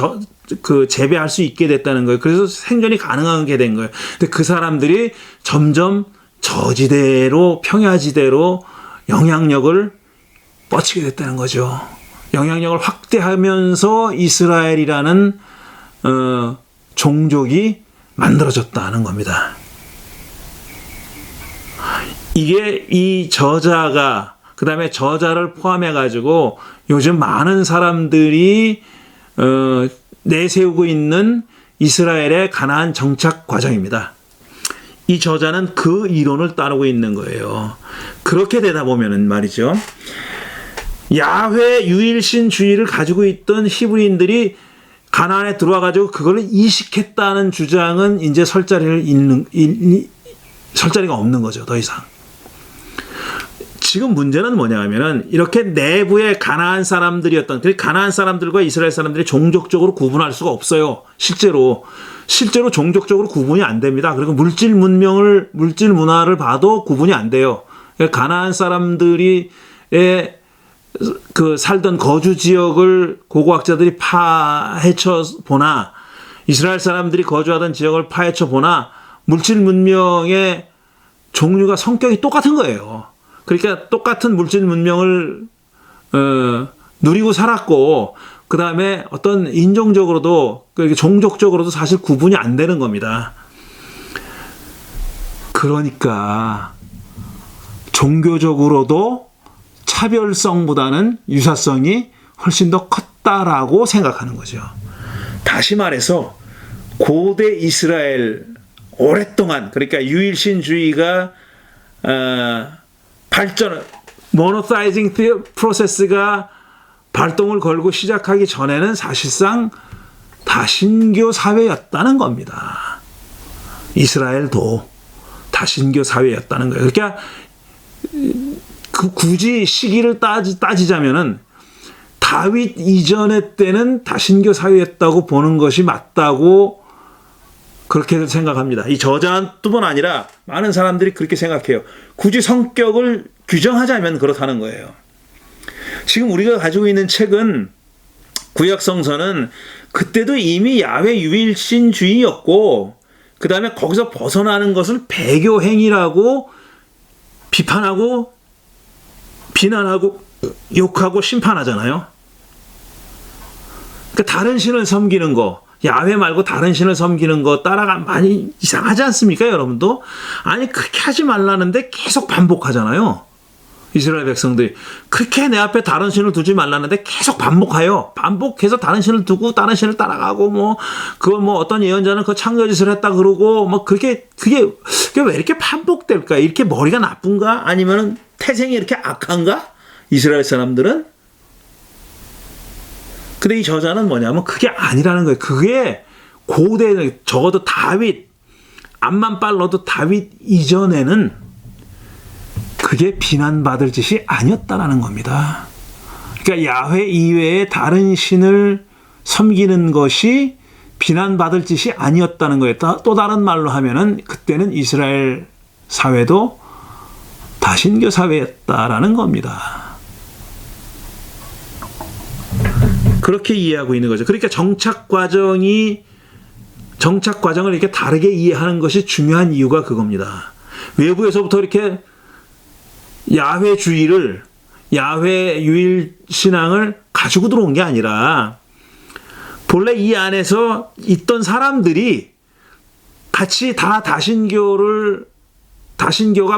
재배할 수 있게 됐다는 거예요. 그래서 생존이 가능하게 된 거예요. 근데 그 사람들이 점점 저지대로, 평야지대로 영향력을 뻗치게 됐다는 거죠. 영향력을 확대하면서 이스라엘이라는 종족이 만들어졌다는 겁니다. 이게 이 저자가 그 다음에 저자를 포함해가지고 요즘 많은 사람들이 내세우고 있는 이스라엘의 가나안 정착 과정입니다. 이 저자는 그 이론을 따르고 있는 거예요. 그렇게 되다 보면은 말이죠. 야훼 유일신주의를 가지고 있던 히브리인들이 가나안에 들어와가지고 그걸 이식했다는 주장은 이제 설 자리가 없는 거죠. 더 이상. 지금 문제는 뭐냐 하면은 이렇게 내부의 가나안 사람들이었던, 가나안 사람들과 이스라엘 사람들이 종족적으로 구분할 수가 없어요. 실제로 종족적으로 구분이 안 됩니다. 그리고 물질 문화를 봐도 구분이 안 돼요. 가나안 사람들이 그 살던 거주 지역을 고고학자들이 파헤쳐 보나 이스라엘 사람들이 거주하던 지역을 파헤쳐 보나 물질 문명의 종류가 성격이 똑같은 거예요. 그러니까 똑같은 물질 문명을 누리고 살았고 그 다음에 어떤 인종적으로도 종족적으로도 사실 구분이 안 되는 겁니다. 그러니까 종교적으로도 차별성보다는 유사성이 훨씬 더 컸다라고 생각하는 거죠. 다시 말해서 고대 이스라엘 오랫동안, 그러니까 유일신주의가 모노사이징 프로세스가 발동을 걸고 시작하기 전에는 사실상 다신교 사회였다는 겁니다. 이스라엘도 다신교 사회였다는 거예요. 그러니까 굳이 시기를 따지자면은 다윗 이전의 때는 다신교 사회였다고 보는 것이 맞다고 그렇게 생각합니다. 이 저자뿐만 아니라 많은 사람들이 그렇게 생각해요. 굳이 성격을 규정하자면 그렇다는 거예요. 지금 우리가 가지고 있는 책은 구약성서는 그때도 이미 야훼 유일신주의였고 그 다음에 거기서 벗어나는 것을 배교행위라고 비판하고 비난하고 욕하고 심판하잖아요. 그러니까 다른 신을 섬기는 거, 야훼 말고 다른 신을 섬기는 거 따라가 많이 이상하지 않습니까, 여러분도? 아니 그렇게 하지 말라는데 계속 반복하잖아요. 이스라엘 백성들이 그렇게 내 앞에 다른 신을 두지 말라는데 계속 반복해요. 반복해서 다른 신을 두고 다른 신을 따라가고 뭐 그거 뭐 어떤 예언자는 그 창조짓을 했다 그러고 뭐 그게 왜 이렇게 반복될까? 이렇게 머리가 나쁜가? 아니면은 태생이 이렇게 악한가? 이스라엘 사람들은? 근데 이 저자는 뭐냐면 그게 아니라는 거예요. 그게 고대 적어도 다윗 앞만 빨라도 다윗 이전에는 그게 비난받을 짓이 아니었다라는 겁니다. 그러니까 야훼 이외에 다른 신을 섬기는 것이 비난받을 짓이 아니었다는 거예요. 또 다른 말로 하면은 그때는 이스라엘 사회도 다신교 사회였다라는 겁니다. 그렇게 이해하고 있는 거죠. 그러니까 정착 과정을 이렇게 다르게 이해하는 것이 중요한 이유가 그겁니다. 외부에서부터 이렇게 야훼주의를, 야훼 유일 신앙을 가지고 들어온 게 아니라 본래 이 안에서 있던 사람들이 같이 다 다신교가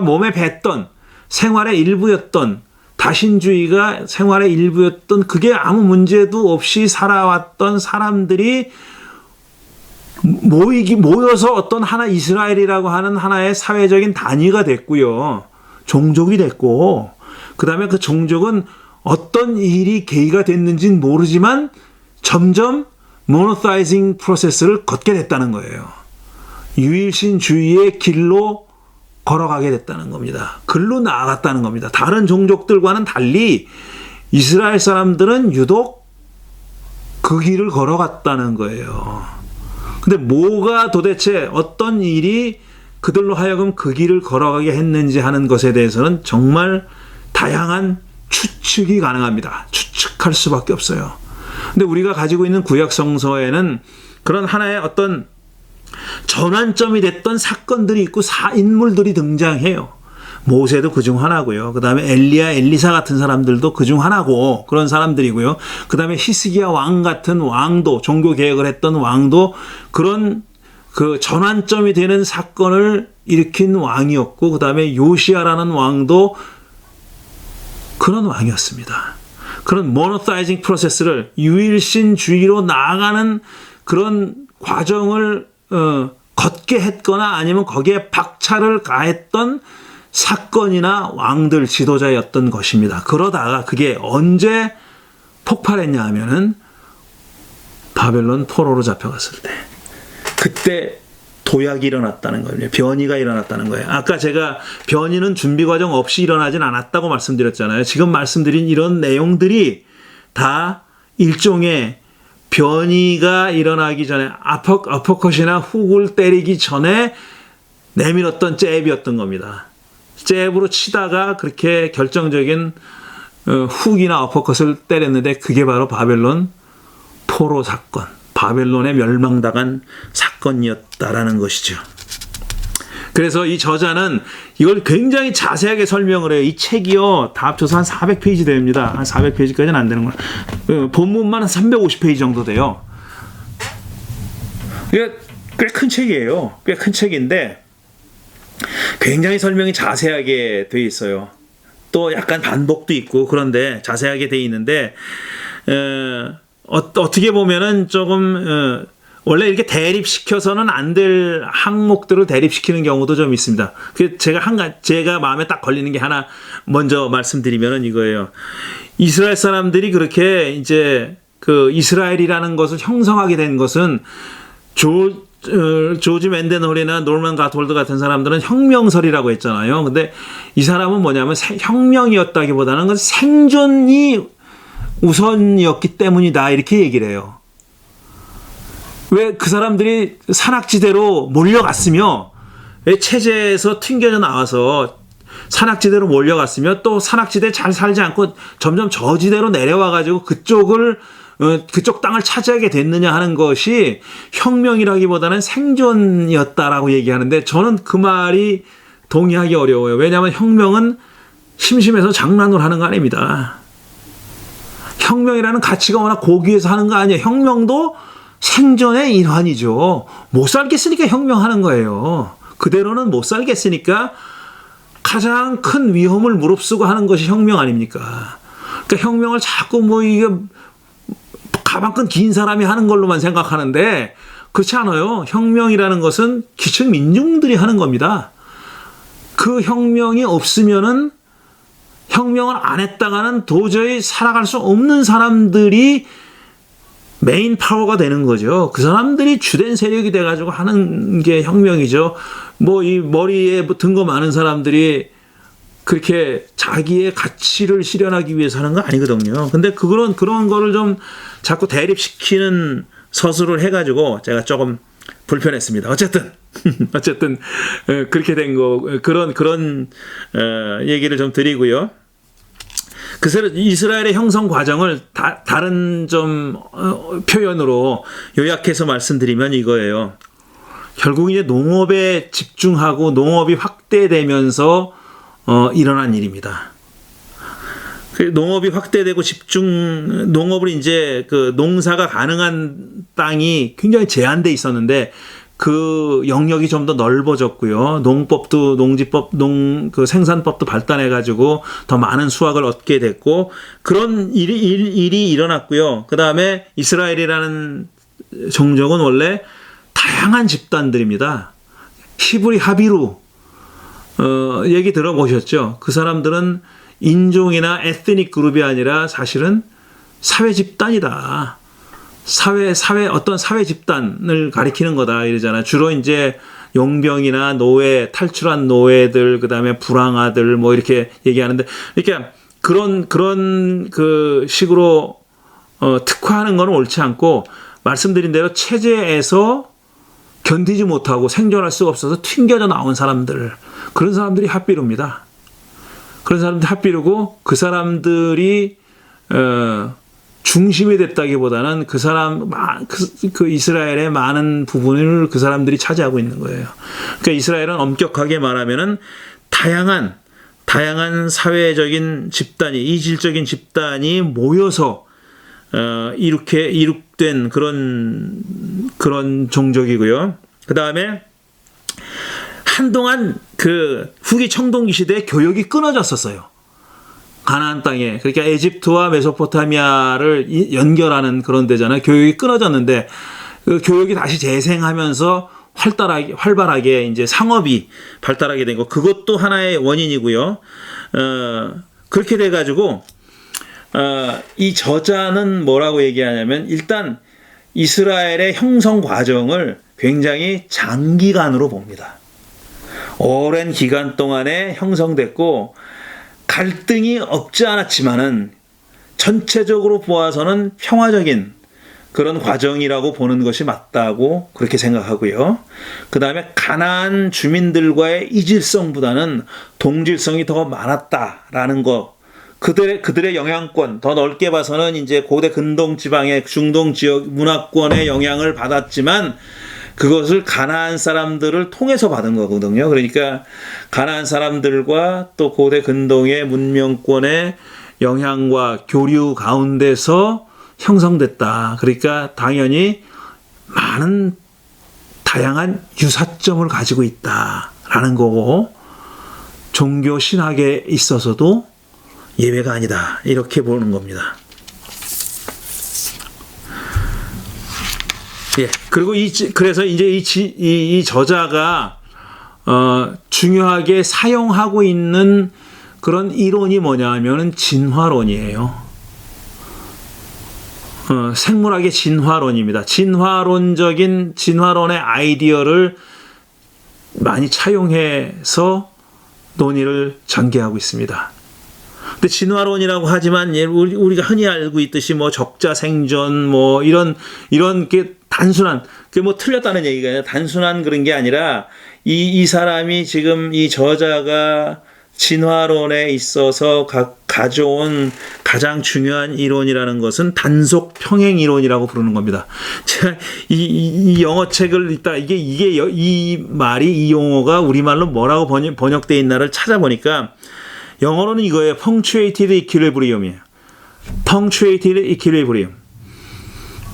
몸에 뱄던 생활의 일부였던, 다신주의가 생활의 일부였던, 그게 아무 문제도 없이 살아왔던 사람들이 모여서 어떤 하나 이스라엘이라고 하는 하나의 사회적인 단위가 됐고요. 종족이 됐고, 그 다음에 그 종족은 어떤 일이 계기가 됐는지는 모르지만 점점 모노사이징 프로세스를 걷게 됐다는 거예요. 유일신주의의 길로 걸어가게 됐다는 겁니다. 글로 나아갔다는 겁니다. 다른 종족들과는 달리 이스라엘 사람들은 유독 그 길을 걸어갔다는 거예요. 근데 뭐가 도대체 어떤 일이 그들로 하여금 그 길을 걸어가게 했는지 하는 것에 대해서는 정말 다양한 추측이 가능합니다. 추측할 수밖에 없어요. 근데 우리가 가지고 있는 구약 성서에는 그런 하나의 어떤 전환점이 됐던 사건들이 있고 인물들이 등장해요. 모세도 그중 하나고요. 그 다음에 엘리야, 엘리사 같은 사람들도 그중 하나고 그런 사람들이고요. 그 다음에 히스기야 왕 같은 왕도, 종교 개혁을 했던 왕도 그런 그 전환점이 되는 사건을 일으킨 왕이었고, 그 다음에 요시아라는 왕도 그런 왕이었습니다. 그런 모노사이징 프로세스를 유일신주의로 나아가는 그런 과정을 걷게 했거나 아니면 거기에 박차를 가했던 사건이나 왕들 지도자였던 것입니다. 그러다가 그게 언제 폭발했냐 하면은 바벨론 포로로 잡혀갔을 때, 그때 도약이 일어났다는 거예요. 변이가 일어났다는 거예요. 아까 제가 변이는 준비 과정 없이 일어나진 않았다고 말씀드렸잖아요. 지금 말씀드린 이런 내용들이 다 일종의 변이가 일어나기 전에 어퍼컷이나 훅을 때리기 전에 내밀었던 잽이었던 겁니다. 잽으로 치다가 그렇게 결정적인 훅이나 어퍼컷을 때렸는데 그게 바로 바벨론 포로 사건, 바벨론에 멸망당한 사건이었다라는 것이죠. 그래서 이 저자는 이걸 굉장히 자세하게 설명을 해요. 이 책이요, 다 합쳐서 한 400페이지 됩니다. 한 400페이지까지는 안 되는구나. 본문만 한 350페이지 정도 돼요. 이게 꽤 큰 책이에요. 꽤 큰 책인데 굉장히 설명이 자세하게 돼 있어요. 또 약간 반복도 있고 그런데 자세하게 돼 있는데 어떻게 보면은 조금 원래 이렇게 대립시켜서는 안 될 항목들을 대립시키는 경우도 좀 있습니다. 제가 마음에 딱 걸리는 게 하나 먼저 말씀드리면은 이거예요. 이스라엘 사람들이 그렇게 이제 그 이스라엘이라는 것을 형성하게 된 것은 조지 맨덴홀이나 노먼 가톨드 같은 사람들은 혁명설이라고 했잖아요. 근데 이 사람은 뭐냐면 혁명이었다기보다는 건 생존이 우선이었기 때문이다, 이렇게 얘기를 해요. 왜 그 사람들이 산악지대로 몰려갔으며, 왜 체제에서 튕겨져 나와서 산악지대로 몰려갔으며 또 산악지대에 잘 살지 않고 점점 저지대로 내려와가지고 그쪽 땅을 차지하게 됐느냐 하는 것이 혁명이라기보다는 생존이었다라고 얘기하는데, 저는 그 말이 동의하기 어려워요. 왜냐하면 혁명은 심심해서 장난을 하는 거 아닙니다. 혁명이라는 가치가 워낙 고귀해서 하는 거 아니에요. 혁명도 생존의 일환이죠. 못 살겠으니까 혁명하는 거예요. 그대로는 못 살겠으니까 가장 큰 위험을 무릅쓰고 하는 것이 혁명 아닙니까? 그러니까 혁명을 자꾸 뭐 이게 가방끈 긴 사람이 하는 걸로만 생각하는데 그렇지 않아요. 혁명이라는 것은 기층 민중들이 하는 겁니다. 그 혁명이 없으면은 혁명을 안 했다가는 도저히 살아갈 수 없는 사람들이 메인 파워가 되는 거죠. 그 사람들이 주된 세력이 돼가지고 하는 게 혁명이죠. 뭐 이 머리에 든 거 많은 사람들이 그렇게 자기의 가치를 실현하기 위해서 하는 거 아니거든요. 근데 그런 거를 좀 자꾸 대립시키는 서술을 해가지고 제가 조금 불편했습니다. 어쨌든 그렇게 된 거 그런 얘기를 좀 드리고요. 그 이스라엘의 형성 과정을 다른 좀 표현으로 요약해서 말씀드리면 이거예요. 결국 이제 농업에 집중하고 농업이 확대되면서 일어난 일입니다. 농업이 확대되고 농업을 이제 그 농사가 가능한 땅이 굉장히 제한돼 있었는데 그 영역이 좀 더 넓어졌고요. 농법도 농지법, 그 생산법도 발달해가지고 더 많은 수확을 얻게 됐고 그런 일이 일어났고요. 그 다음에 이스라엘이라는 종족은 원래 다양한 집단들입니다. 히브리 하비루 얘기 들어보셨죠? 그 사람들은 인종이나 에스닉 그룹이 아니라 사실은 사회 집단이다. 어떤 사회 집단을 가리키는 거다 이러잖아. 주로 이제 용병이나 노예, 탈출한 노예들, 그 다음에 불황아들 뭐 이렇게 얘기하는데, 그러니까 그런 그 식으로 특화하는 건 옳지 않고 말씀드린 대로 체제에서 견디지 못하고 생존할 수가 없어서 튕겨져 나온 사람들, 그런 사람들이 핫비루입니다. 그런 사람들이 핫비루고 그 사람들이 중심이 됐다기보다는 그 이스라엘의 많은 부분을 그 사람들이 차지하고 있는 거예요. 그러니까 이스라엘은 엄격하게 말하면은 다양한 사회적인 집단이, 이질적인 집단이 모여서 이룩된 그런 종족이고요. 그 다음에 한동안 그 후기 청동기 시대에 교역이 끊어졌었어요. 가나안 땅에. 그러니까 에집트와 메소포타미아를 연결하는 그런 데잖아요. 교역이 끊어졌는데 그 교역이 다시 재생하면서 활발하게 이제 상업이 발달하게 된 거. 그것도 하나의 원인이고요. 그렇게 돼 가지고 이 저자는 뭐라고 얘기하냐면 일단 이스라엘의 형성 과정을 굉장히 장기간으로 봅니다. 오랜 기간 동안에 형성됐고 갈등이 없지 않았지만은 전체적으로 보아서는 평화적인 그런 과정이라고 보는 것이 맞다고 그렇게 생각하고요. 그 다음에 가나안 주민들과의 이질성보다는 동질성이 더 많았다라는 것. 그들의 영향권, 더 넓게 봐서는 이제 고대 근동 지방의 중동 지역 문화권의 영향을 받았지만 그것을 가나안 사람들을 통해서 받은 거거든요. 그러니까 가나안 사람들과 또 고대 근동의 문명권의 영향과 교류 가운데서 형성됐다. 그러니까 당연히 많은 다양한 유사점을 가지고 있다라는 거고 종교 신학에 있어서도 예외가 아니다. 이렇게 보는 겁니다. 예. 그리고 그래서 이제 이 저자가 중요하게 사용하고 있는 그런 이론이 뭐냐 하면은 진화론이에요. 생물학의 진화론입니다. 진화론의 아이디어를 많이 차용해서 논의를 전개하고 있습니다. 근데 진화론이라고 하지만 우리가 흔히 알고 있듯이 뭐 적자 생존 뭐 이런 게 단순한 그 뭐 틀렸다는 얘기가 아니라 단순한 그런 게 아니라 이 사람이 지금 이 저자가 진화론에 있어서 가져온 가장 중요한 이론이라는 것은 단속 평행 이론이라고 부르는 겁니다. 제가 이 영어 책을 읽다 이 말이 이 용어가 우리말로 뭐라고 번역되어 있나를 찾아보니까 영어로는 이거예요. punctuated equilibrium이에요. punctuated equilibrium.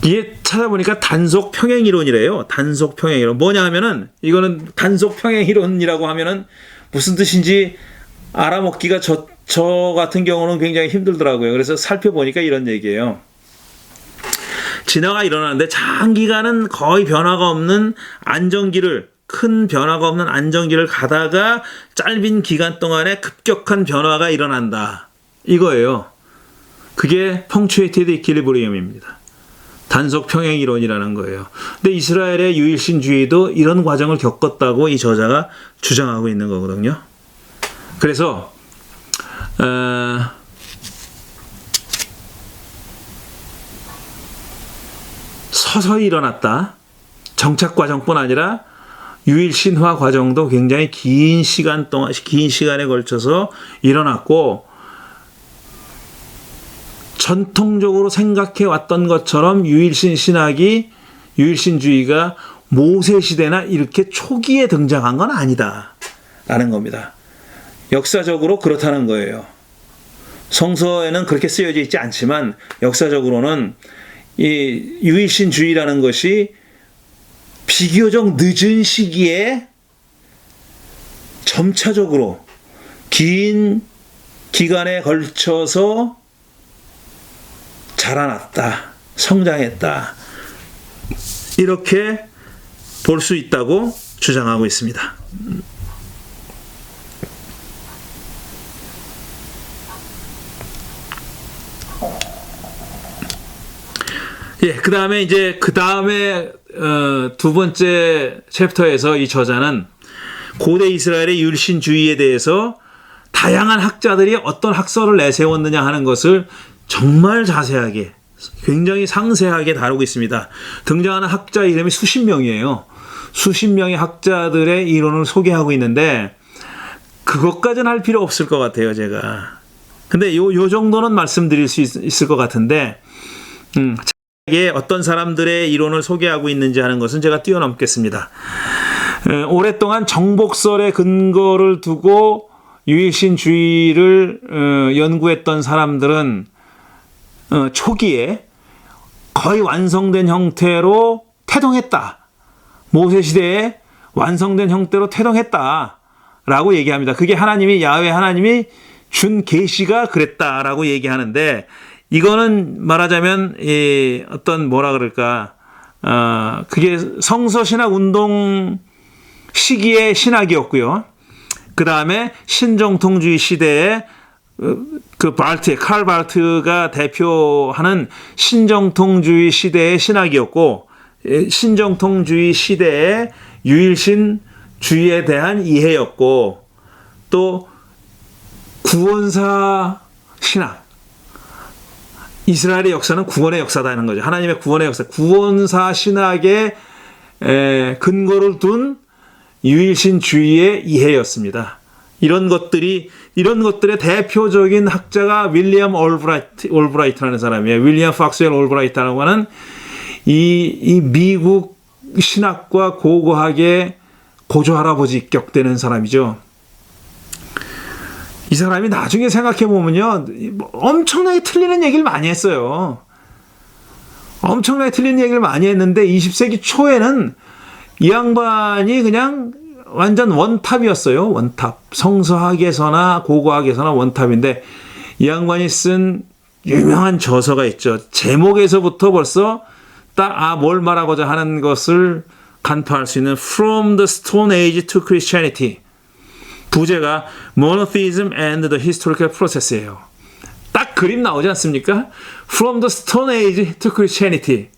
이게 찾아보니까 단속 평행 이론이래요. 단속 평행 이론. 뭐냐 하면은 이거는 단속 평행 이론이라고 하면은 무슨 뜻인지 알아먹기가 저 같은 경우는 굉장히 힘들더라고요. 그래서 살펴보니까 이런 얘기예요. 진화가 일어나는데 장기간은 거의 변화가 없는 큰 변화가 없는 안정기를 가다가 짧은 기간 동안에 급격한 변화가 일어난다. 이거예요. 그게 punctuated equilibrium입니다. 단속 평행 이론이라는 거예요. 근데 이스라엘의 유일신주의도 이런 과정을 겪었다고 이 저자가 주장하고 있는 거거든요. 그래서 서서히 일어났다. 정착 과정뿐 아니라 유일신화 과정도 굉장히 긴 시간에 걸쳐서 일어났고, 전통적으로 생각해 왔던 것처럼 유일신주의가 모세 시대나 이렇게 초기에 등장한 건 아니다 라는 겁니다. 역사적으로 그렇다는 거예요. 성서에는 그렇게 쓰여져 있지 않지만 역사적으로는 이 유일신주의라는 것이 비교적 늦은 시기에 점차적으로 긴 기간에 걸쳐서 자라났다, 성장했다, 이렇게 볼 수 있다고 주장하고 있습니다. 예, 그 다음에 두 번째 챕터에서 이 저자는 고대 이스라엘의 유일신주의에 대해서 다양한 학자들이 어떤 학설을 내세웠느냐 하는 것을 정말 자세하게, 굉장히 상세하게 다루고 있습니다. 등장하는 학자 이름이 수십 명이에요. 수십 명의 학자들의 이론을 소개하고 있는데 그것까지는 할 필요 없을 것 같아요, 제가. 근데 요 정도는 말씀드릴 수 있을 것 같은데, 어떤 사람들의 이론을 소개하고 있는지 하는 것은 제가 뛰어넘겠습니다. 오랫동안 정복설의 근거를 두고 유일신주의를 연구했던 사람들은 초기에 거의 완성된 형태로 태동했다. 모세 시대에 완성된 형태로 태동했다라고 얘기합니다. 그게 야훼 하나님이 준 계시가 그랬다라고 얘기하는데, 이거는 말하자면 그게 성서신학 운동 시기의 신학이었고요. 그 다음에 신정통주의 시대에 칼 바르트가 대표하는 신정통주의 시대의 신학이었고, 신정통주의 시대의 유일신주의에 대한 이해였고, 또 구원사 신학, 이스라엘의 역사는 구원의 역사다 하는 거죠. 하나님의 구원의 역사, 구원사 신학의 근거를 둔 유일신주의의 이해였습니다. 이런 것들의 대표적인 학자가 윌리엄 올브라이트라는 사람이에요. 윌리엄 박스웰 올브라이트라고 하는 이 미국 신학과 고고학의 고조할아버지 격되는 사람이죠. 이 사람이 나중에 생각해 보면요, 엄청나게 틀리는 얘기를 많이 했어요. 엄청나게 틀리는 얘기를 많이 했는데 20세기 초에는 이 양반이 그냥 완전 원탑이었어요. 원탑. 성서학에서나 고고학에서나 원탑인데, 이 양반이 쓴 유명한 저서가 있죠. 제목에서부터 벌써 뭘 말하고자 하는 것을 간파할 수 있는 From the Stone Age to Christianity. 부제가 Monotheism and the Historical Process예요. 딱 그림 나오지 않습니까? From the Stone Age to Christianity.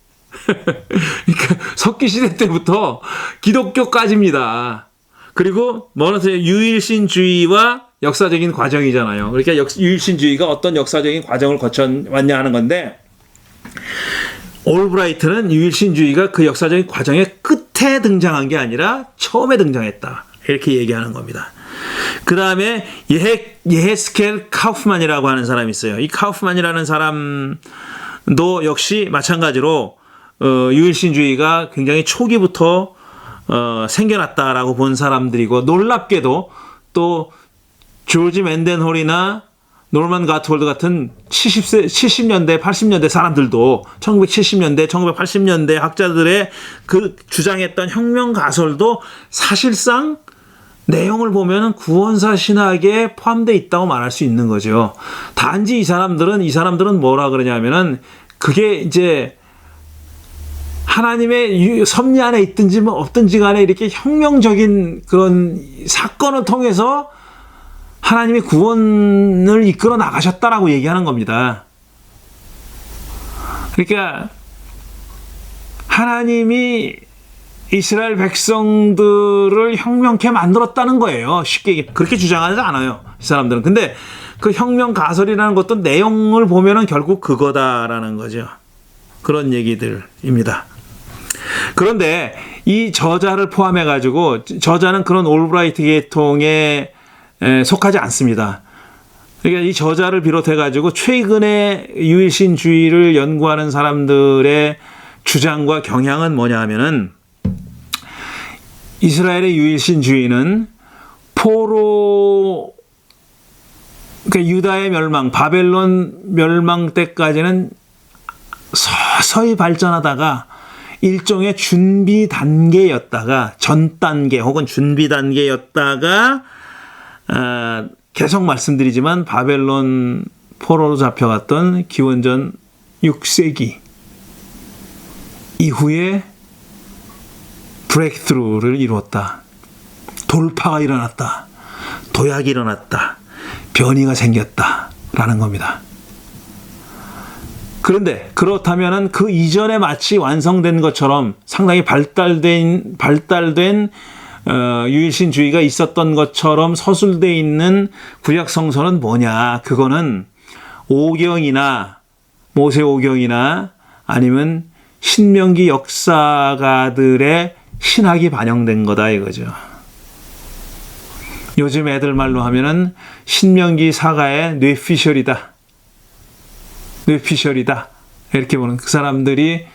그러니까 석기시대 때부터 기독교까지입니다. 그리고 유일신주의와 역사적인 과정이잖아요. 그러니까 유일신주의가 어떤 역사적인 과정을 거쳐왔냐 하는 건데, 올브라이트는 유일신주의가 그 역사적인 과정의 끝에 등장한 게 아니라 처음에 등장했다, 이렇게 얘기하는 겁니다. 그 다음에 예헤스켈 카우프만이라고 하는 사람이 있어요. 이 카우프만이라는 사람도 역시 마찬가지로 유일신주의가 굉장히 초기부터 생겨났다라고 본 사람들이고, 놀랍게도 또 조지 맨덴홀이나 노만 가트월드 같은 70년대, 80년대 사람들도 1970년대, 1980년대 학자들의 그 주장했던 혁명 가설도 사실상 내용을 보면 구원사 신학에 포함되어 있다고 말할 수 있는 거죠. 단지 이 사람들은 뭐라 그러냐면은 그게 이제 하나님의 섭리 안에 있든지 뭐 없든지 간에 이렇게 혁명적인 그런 사건을 통해서 하나님이 구원을 이끌어 나가셨다라고 얘기하는 겁니다. 그러니까 하나님이 이스라엘 백성들을 혁명케 만들었다는 거예요. 쉽게 그렇게 주장하지 않아요, 이 사람들은. 근데 그 혁명 가설이라는 것도 내용을 보면은 결국 그거다라는 거죠. 그런 얘기들입니다. 그런데 이 저자를 포함해 가지고 저자는 그런 올브라이트 계통에 속하지 않습니다. 그러니까 이 저자를 비롯해 가지고 최근에 유일신주의를 연구하는 사람들의 주장과 경향은 뭐냐 하면은 이스라엘의 유일신주의는 그러니까 유다의 멸망, 바벨론 멸망 때까지는 서서히 발전하다가 일종의 준비 단계였다가 전 단계 혹은 준비 단계였다가 계속 말씀드리지만 바벨론 포로로 잡혀갔던 기원전 6세기 이후에 브레이크스루를 이루었다. 돌파가 일어났다. 도약이 일어났다. 변이가 생겼다라는 겁니다. 그런데 그렇다면은 그 이전에 마치 완성된 것처럼 상당히 발달된 유일신주의가 있었던 것처럼 서술되어 있는 구약 성서는 뭐냐? 그거는 오경이나 모세오경이나 아니면 신명기 역사가들의 신학이 반영된 거다 이거죠. 요즘 애들 말로 하면은 신명기 사가의 뇌피셜이다. 이렇게 보는 그 사람들이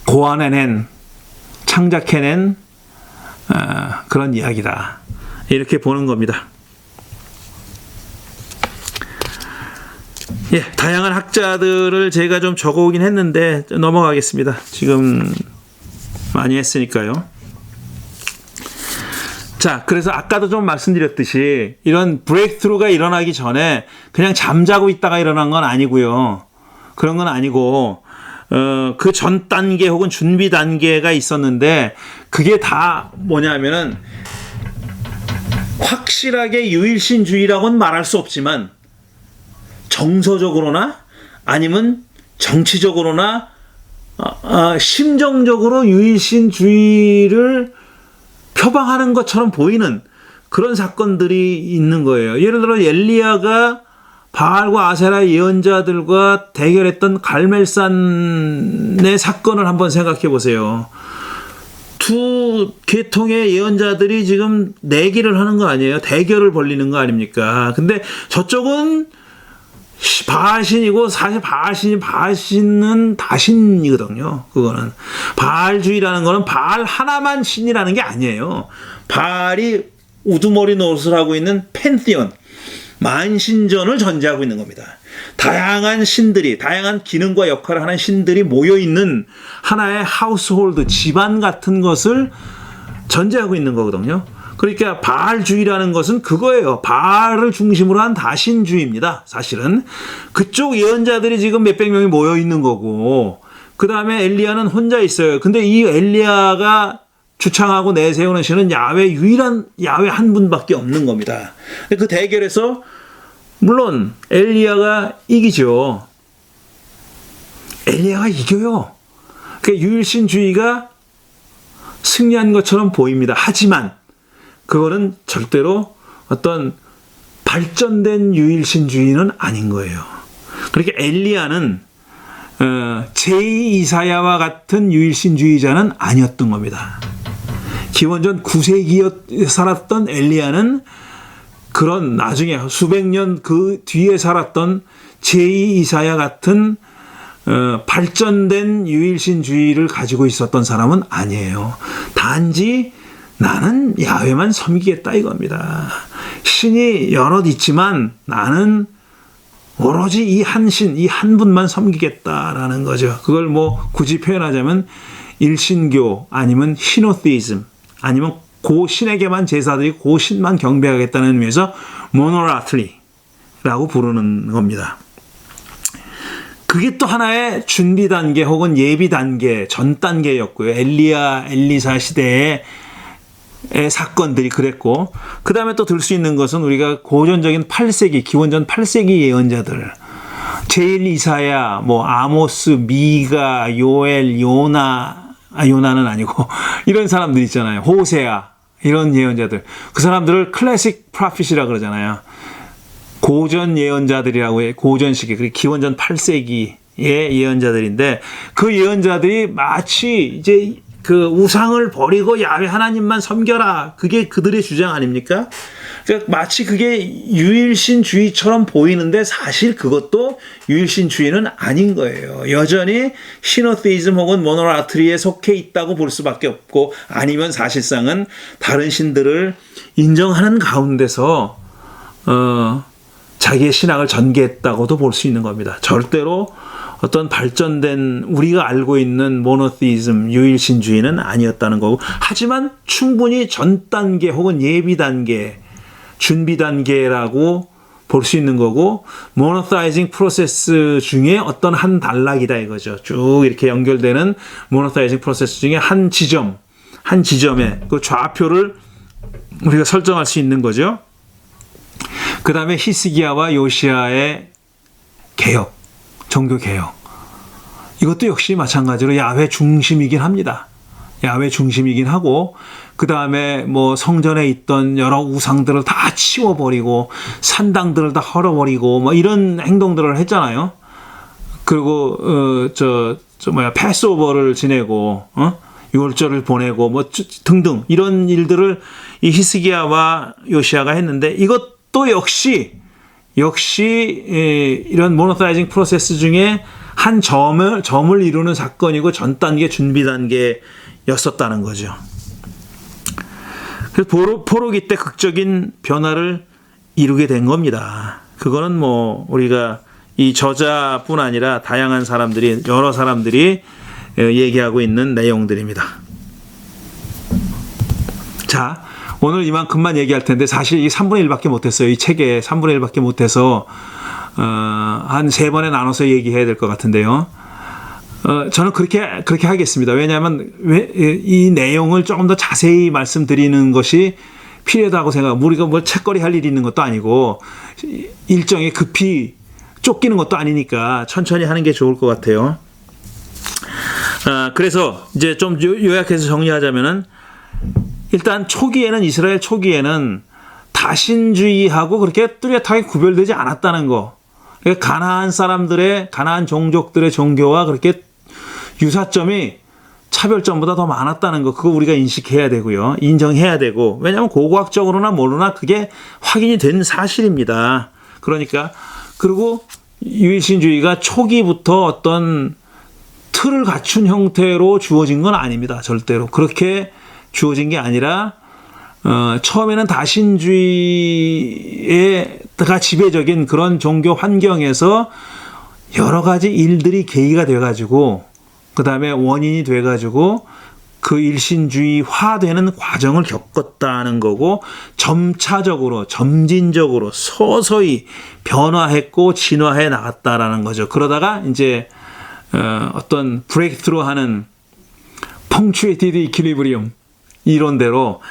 고안해낸 창작해낸 그런 이야기다. 이렇게 보는 겁니다. 예, 다양한 학자들을 제가 좀 적어오긴 했는데 넘어가겠습니다. 지금 많이 했으니까요. 자, 그래서 아까도 좀 말씀드렸듯이 이런 브레이크스루가 일어나기 전에 그냥 잠자고 있다가 일어난 건 아니고요. 그런 건 아니고 그 전 단계 혹은 준비 단계가 있었는데 그게 다 뭐냐면은 확실하게 유일신주의라고는 말할 수 없지만 정서적으로나 아니면 정치적으로나 심정적으로 유일신주의를 표방하는 것처럼 보이는 그런 사건들이 있는 거예요. 예를 들어 엘리야가 바알과 아세라 예언자들과 대결했던 갈멜산의 사건을 한번 생각해 보세요. 두 계통의 예언자들이 지금 내기를 하는 거 아니에요? 대결을 벌리는 거 아닙니까? 근데 저쪽은 바알신이고 사실 바알신은 다신이거든요. 그거는 바알주의라는 거는 바알 하나만 신이라는 게 아니에요. 바알이 우두머리 노릇을 하고 있는 팬티온 만신전을 전제하고 있는 겁니다. 다양한 신들이 다양한 기능과 역할을 하는 신들이 모여 있는 하나의 하우스홀드 집안 같은 것을 전제하고 있는 거거든요. 그러니까 바알주의라는 것은 그거예요. 바알을 중심으로 한 다신주의입니다. 사실은 그쪽 예언자들이 지금 몇백 명이 모여 있는 거고 그 다음에 엘리야는 혼자 있어요. 근데 이 엘리야가 주창하고 내세우는 신은 유일한 야훼 한 분밖에 없는 겁니다. 그 대결에서 물론 엘리야가 이기죠. 엘리야가 이겨요. 그러니까 유일신주의가 승리한 것처럼 보입니다. 하지만 그거는 절대로 어떤 발전된 유일신주의는 아닌 거예요. 그러니까 엘리야는 제2 이사야와 같은 유일신주의자는 아니었던 겁니다. 기원전 9세기에 살았던 엘리야는 그런 나중에 수백 년 그 뒤에 살았던 제2 이사야 같은 발전된 유일신주의를 가지고 있었던 사람은 아니에요. 단지 나는 야훼만 섬기겠다 이겁니다. 신이 여럿 있지만 나는 오로지 이 한 신, 이 한 분만 섬기겠다라는 거죠. 그걸 뭐 굳이 표현하자면 일신교 아니면 히노테이즘 아니면 고 신에게만 제사드리고 고 신만 경배하겠다는 의미에서 모노라트리라고 부르는 겁니다. 그게 또 하나의 준비 단계 혹은 예비 단계, 전 단계였고요. 엘리사 시대의 사건들이 그랬고, 그 다음에 또 들 수 있는 것은 우리가 고전적인 8세기, 기원전 8세기 예언자들, 제일 이사야, 뭐 아모스, 미가, 요엘, 요나는 아니고 이런 사람들 있잖아요. 호세아 이런 예언자들. 그 사람들을 클래식 프로핏이라 그러잖아요. 고전 예언자들이라고 해. 고전 시기, 그리고 기원전 8세기의 예언자들인데 그 예언자들이 마치 이제 그 우상을 버리고 야훼 하나님만 섬겨라. 그게 그들의 주장 아닙니까? 그러니까 마치 그게 유일신주의처럼 보이는데 사실 그것도 유일신주의는 아닌 거예요. 여전히 시노테이즘 혹은 모노라트리에 속해 있다고 볼 수밖에 없고, 아니면 사실상은 다른 신들을 인정하는 가운데서 자기의 신앙을 전개했다고도 볼 수 있는 겁니다. 절대로 어떤 발전된 우리가 알고 있는 모노테이즘, 유일신주의는 아니었다는 거고, 하지만 충분히 전 단계 혹은 예비 단계, 준비 단계라고 볼 수 있는 거고, 모노타이징 프로세스 중에 어떤 한 단락이다 이거죠. 쭉 이렇게 연결되는 모노타이징 프로세스 중에 한 지점에 그 좌표를 우리가 설정할 수 있는 거죠. 그 다음에 히스기야와 요시야의 개혁, 종교 개혁. 이것도 역시 마찬가지로 야훼 중심이긴 합니다. 야훼 중심이긴 하고, 그 다음에 뭐 성전에 있던 여러 우상들을 다 치워버리고 산당들을 다 헐어버리고 뭐 이런 행동들을 했잖아요. 그리고 패스오버를 지내고 유월절을 보내고 뭐 등등 이런 일들을 이 히스기야와 요시야가 했는데, 이것도 역시 이런 모노타이징 프로세스 중에 한 점을 이루는 사건이고 전 단계, 준비 단계였었다는 거죠. 그래서 포로기 때 극적인 변화를 이루게 된 겁니다. 그거는 뭐 우리가 이 저자뿐 아니라 다양한 사람들이, 여러 사람들이 얘기하고 있는 내용들입니다. 자, 오늘 이만큼만 얘기할 텐데 사실 이 3분의 1밖에 못했어요. 이 책에 3분의 1밖에 못해서 한 3번에 나눠서 얘기해야 될 것 같은데요. 저는 그렇게 하겠습니다. 왜냐하면 이 내용을 조금 더 자세히 말씀드리는 것이 필요하다고 생각하고, 우리가 뭐 책거리 할 일이 있는 것도 아니고 일정이 급히 쫓기는 것도 아니니까 천천히 하는 게 좋을 것 같아요. 그래서 이제 좀 요약해서 정리하자면은, 일단 이스라엘 초기에는 다신주의하고 그렇게 뚜렷하게 구별되지 않았다는 거. 가나안 종족들의 종교와 그렇게 유사점이 차별점보다 더 많았다는 거, 그거 우리가 인식해야 되고요. 인정해야 되고, 왜냐하면 고고학적으로나 뭐로나 그게 확인이 된 사실입니다. 그러니까, 그리고 유일신주의가 초기부터 어떤 틀을 갖춘 형태로 주어진 건 아닙니다. 절대로. 그렇게 주어진 게 아니라, 처음에는 다신주의가 지배적인 그런 종교 환경에서 여러 가지 일들이 계기가 돼가지고, 그 다음에 원인이 돼가지고 그 일신주의화되는 과정을 겪었다는 거고, 점진적으로 서서히 변화했고 진화해 나갔다라는 거죠. 그러다가 이제 어떤 브레이크트루 하는 펑츄에이티드 이퀄리브리움 이론대로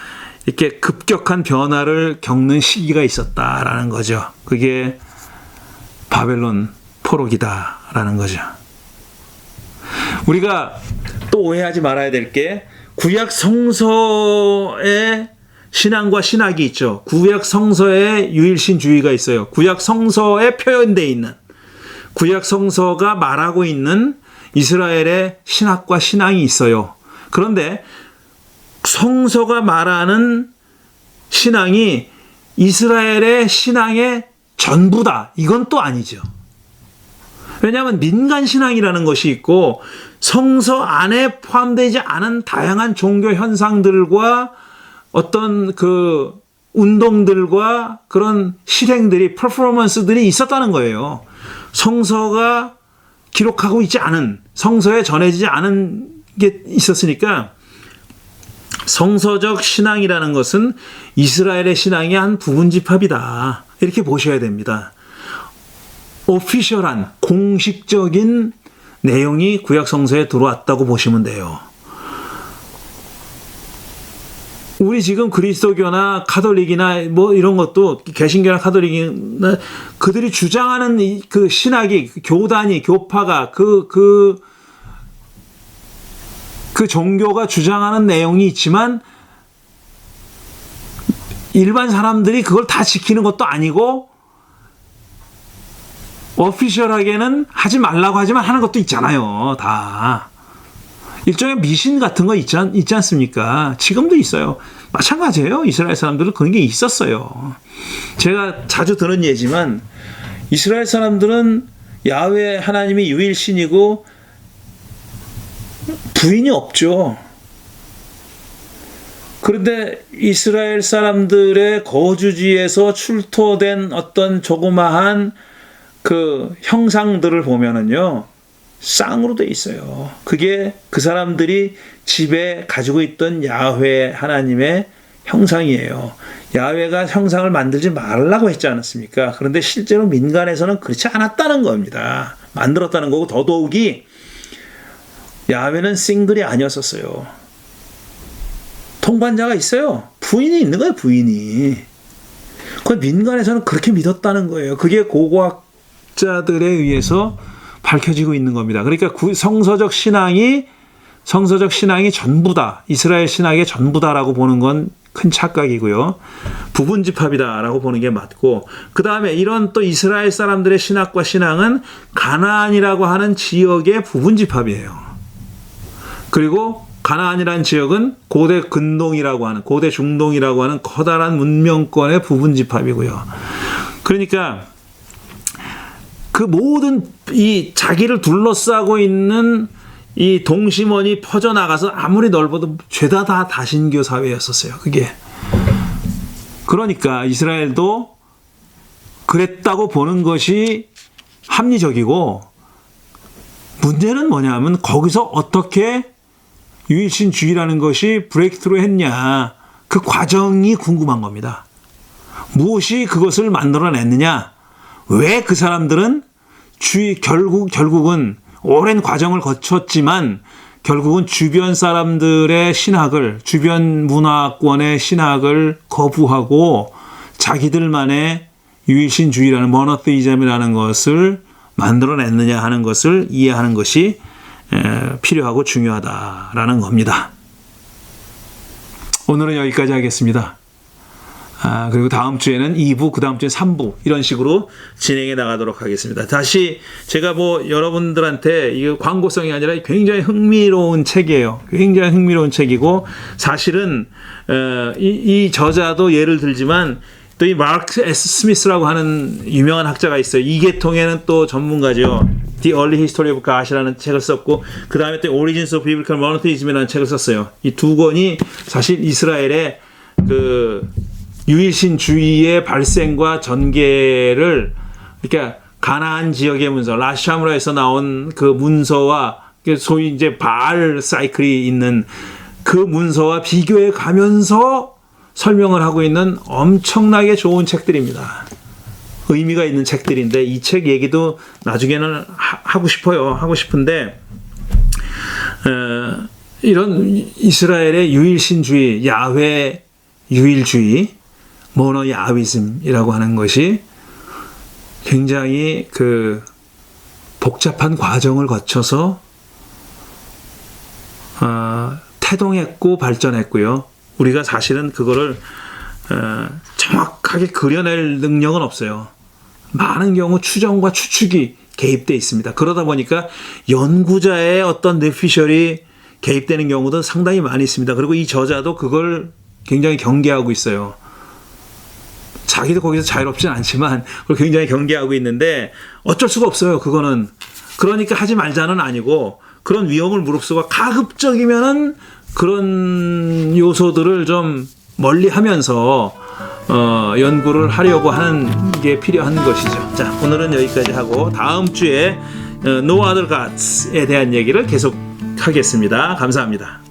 이렇게 급격한 변화를 겪는 시기가 있었다라는 거죠. 그게 바벨론 포로기다라는 거죠. 우리가 또 오해하지 말아야 될 게, 구약 성서에 신앙과 신학이 있죠. 구약 성서에 유일신주의가 있어요. 구약 성서에 표현되어 있는, 구약 성서가 말하고 있는 이스라엘의 신학과 신앙이 있어요. 그런데 성서가 말하는 신앙이 이스라엘의 신앙의 전부다, 이건 또 아니죠. 왜냐하면 민간신앙이라는 것이 있고, 성서 안에 포함되지 않은 다양한 종교 현상들과 어떤 그 운동들과 그런 실행들이 퍼포먼스들이 있었다는 거예요. 성서가 기록하고 있지 않은, 성서에 전해지지 않은 게 있었으니까 성서적 신앙이라는 것은 이스라엘의 신앙의 한 부분 집합이다. 이렇게 보셔야 됩니다. 오피셜한 공식적인 내용이 구약 성서에 들어왔다고 보시면 돼요. 우리 지금 그리스도교나 카톨릭이나 뭐 이런 것도 개신교나 카톨릭이나 그들이 주장하는 그 신학이 교단이 교파가 그 종교가 주장하는 내용이 있지만 일반 사람들이 그걸 다 지키는 것도 아니고 오피셜하게는 하지 말라고 하지만 하는 것도 있잖아요. 다. 일종의 미신 같은 거 있지 않습니까? 지금도 있어요. 마찬가지예요. 이스라엘 사람들은 그런 게 있었어요. 제가 자주 드는 예지만 이스라엘 사람들은 야훼 하나님이 유일신이고 부인이 없죠. 그런데 이스라엘 사람들의 거주지에서 출토된 어떤 조그마한 그 형상들을 보면은요, 쌍으로 돼 있어요. 그게 그 사람들이 집에 가지고 있던 야훼 하나님의 형상이에요. 야훼가 형상을 만들지 말라고 했지 않았습니까? 그런데 실제로 민간에서는 그렇지 않았다는 겁니다. 만들었다는 거고, 더더욱이 야훼는 싱글이 아니었었어요. 통관자가 있어요. 부인이 있는 거예요, 부인이. 그 민간에서는 그렇게 믿었다는 거예요. 그게 고고학자들에 의해서 밝혀지고 있는 겁니다. 그러니까 성서적 신앙이 전부다. 이스라엘 신학의 전부다라고 보는 건 큰 착각이고요. 부분 집합이다라고 보는 게 맞고, 그 다음에 이런 또 이스라엘 사람들의 신학과 신앙은 가나안이라고 하는 지역의 부분 집합이에요. 그리고 가나안이라는 지역은 고대 근동이라고 하는, 고대 중동이라고 하는 커다란 문명권의 부분 집합이고요. 그러니까 그 모든 이 자기를 둘러싸고 있는 이 동심원이 퍼져나가서 아무리 넓어도 죄다 다 다신교 사회였었어요. 그게. 그러니까 이스라엘도 그랬다고 보는 것이 합리적이고, 문제는 뭐냐면 거기서 어떻게 유일신주의라는 것이 브레이크트루 했냐, 그 과정이 궁금한 겁니다. 무엇이 그것을 만들어냈느냐, 왜 그 사람들은 결국은 오랜 과정을 거쳤지만 결국은 주변 사람들의 신학을, 주변 문화권의 신학을 거부하고 자기들만의 유일신주의라는 모노테이즘이라는 것을 만들어냈느냐 하는 것을 이해하는 것이 필요하고 중요하다라는 겁니다. 오늘은 여기까지 하겠습니다. 그리고 다음 주에는 2부, 그 다음 주에 3부, 이런 식으로 진행해 나가도록 하겠습니다. 다시 제가 뭐 여러분들한테 이거 광고성이 아니라 굉장히 흥미로운 책이에요. 굉장히 흥미로운 책이고, 사실은 이 저자도 예를 들지만 또 이 마크 S. 스미스라고 하는 유명한 학자가 있어요. 이 계통에는 또 전문가죠. The Early History of God이라는 책을 썼고, 그 다음에 또 Origins of Biblical Monotheism이라는 책을 썼어요. 이 두 권이 사실 이스라엘의 그 유일신주의의 발생과 전개를, 그러니까 가나안 지역의 문서, 라샤므라에서 나온 그 문서와 소위 이제 바알 사이클이 있는 그 문서와 비교해 가면서 설명을 하고 있는 엄청나게 좋은 책들입니다. 의미가 있는 책들인데, 이 책 얘기도 나중에는 하고 싶어요. 하고 싶은데, 이런 이스라엘의 유일신주의, 야훼 유일주의, 모노야위즘이라고 하는 것이 굉장히 그 복잡한 과정을 거쳐서 태동했고 발전했고요. 우리가 사실은 그거를 정확하게 그려낼 능력은 없어요. 많은 경우 추정과 추측이 개입되어 있습니다. 그러다 보니까 연구자의 어떤 뇌피셜이 개입되는 경우도 상당히 많이 있습니다. 그리고 이 저자도 그걸 굉장히 경계하고 있어요. 자기도 거기서 자유롭진 않지만 그걸 굉장히 경계하고 있는데 어쩔 수가 없어요. 그거는. 그러니까 하지 말자는 아니고, 그런 위험을 무릅쓰고 가급적이면은 그런 요소들을 좀 멀리 하면서 연구를 하려고 하는 게 필요한 것이죠. 자, 오늘은 여기까지 하고 다음 주에 No Other Gods에 대한 얘기를 계속 하겠습니다. 감사합니다.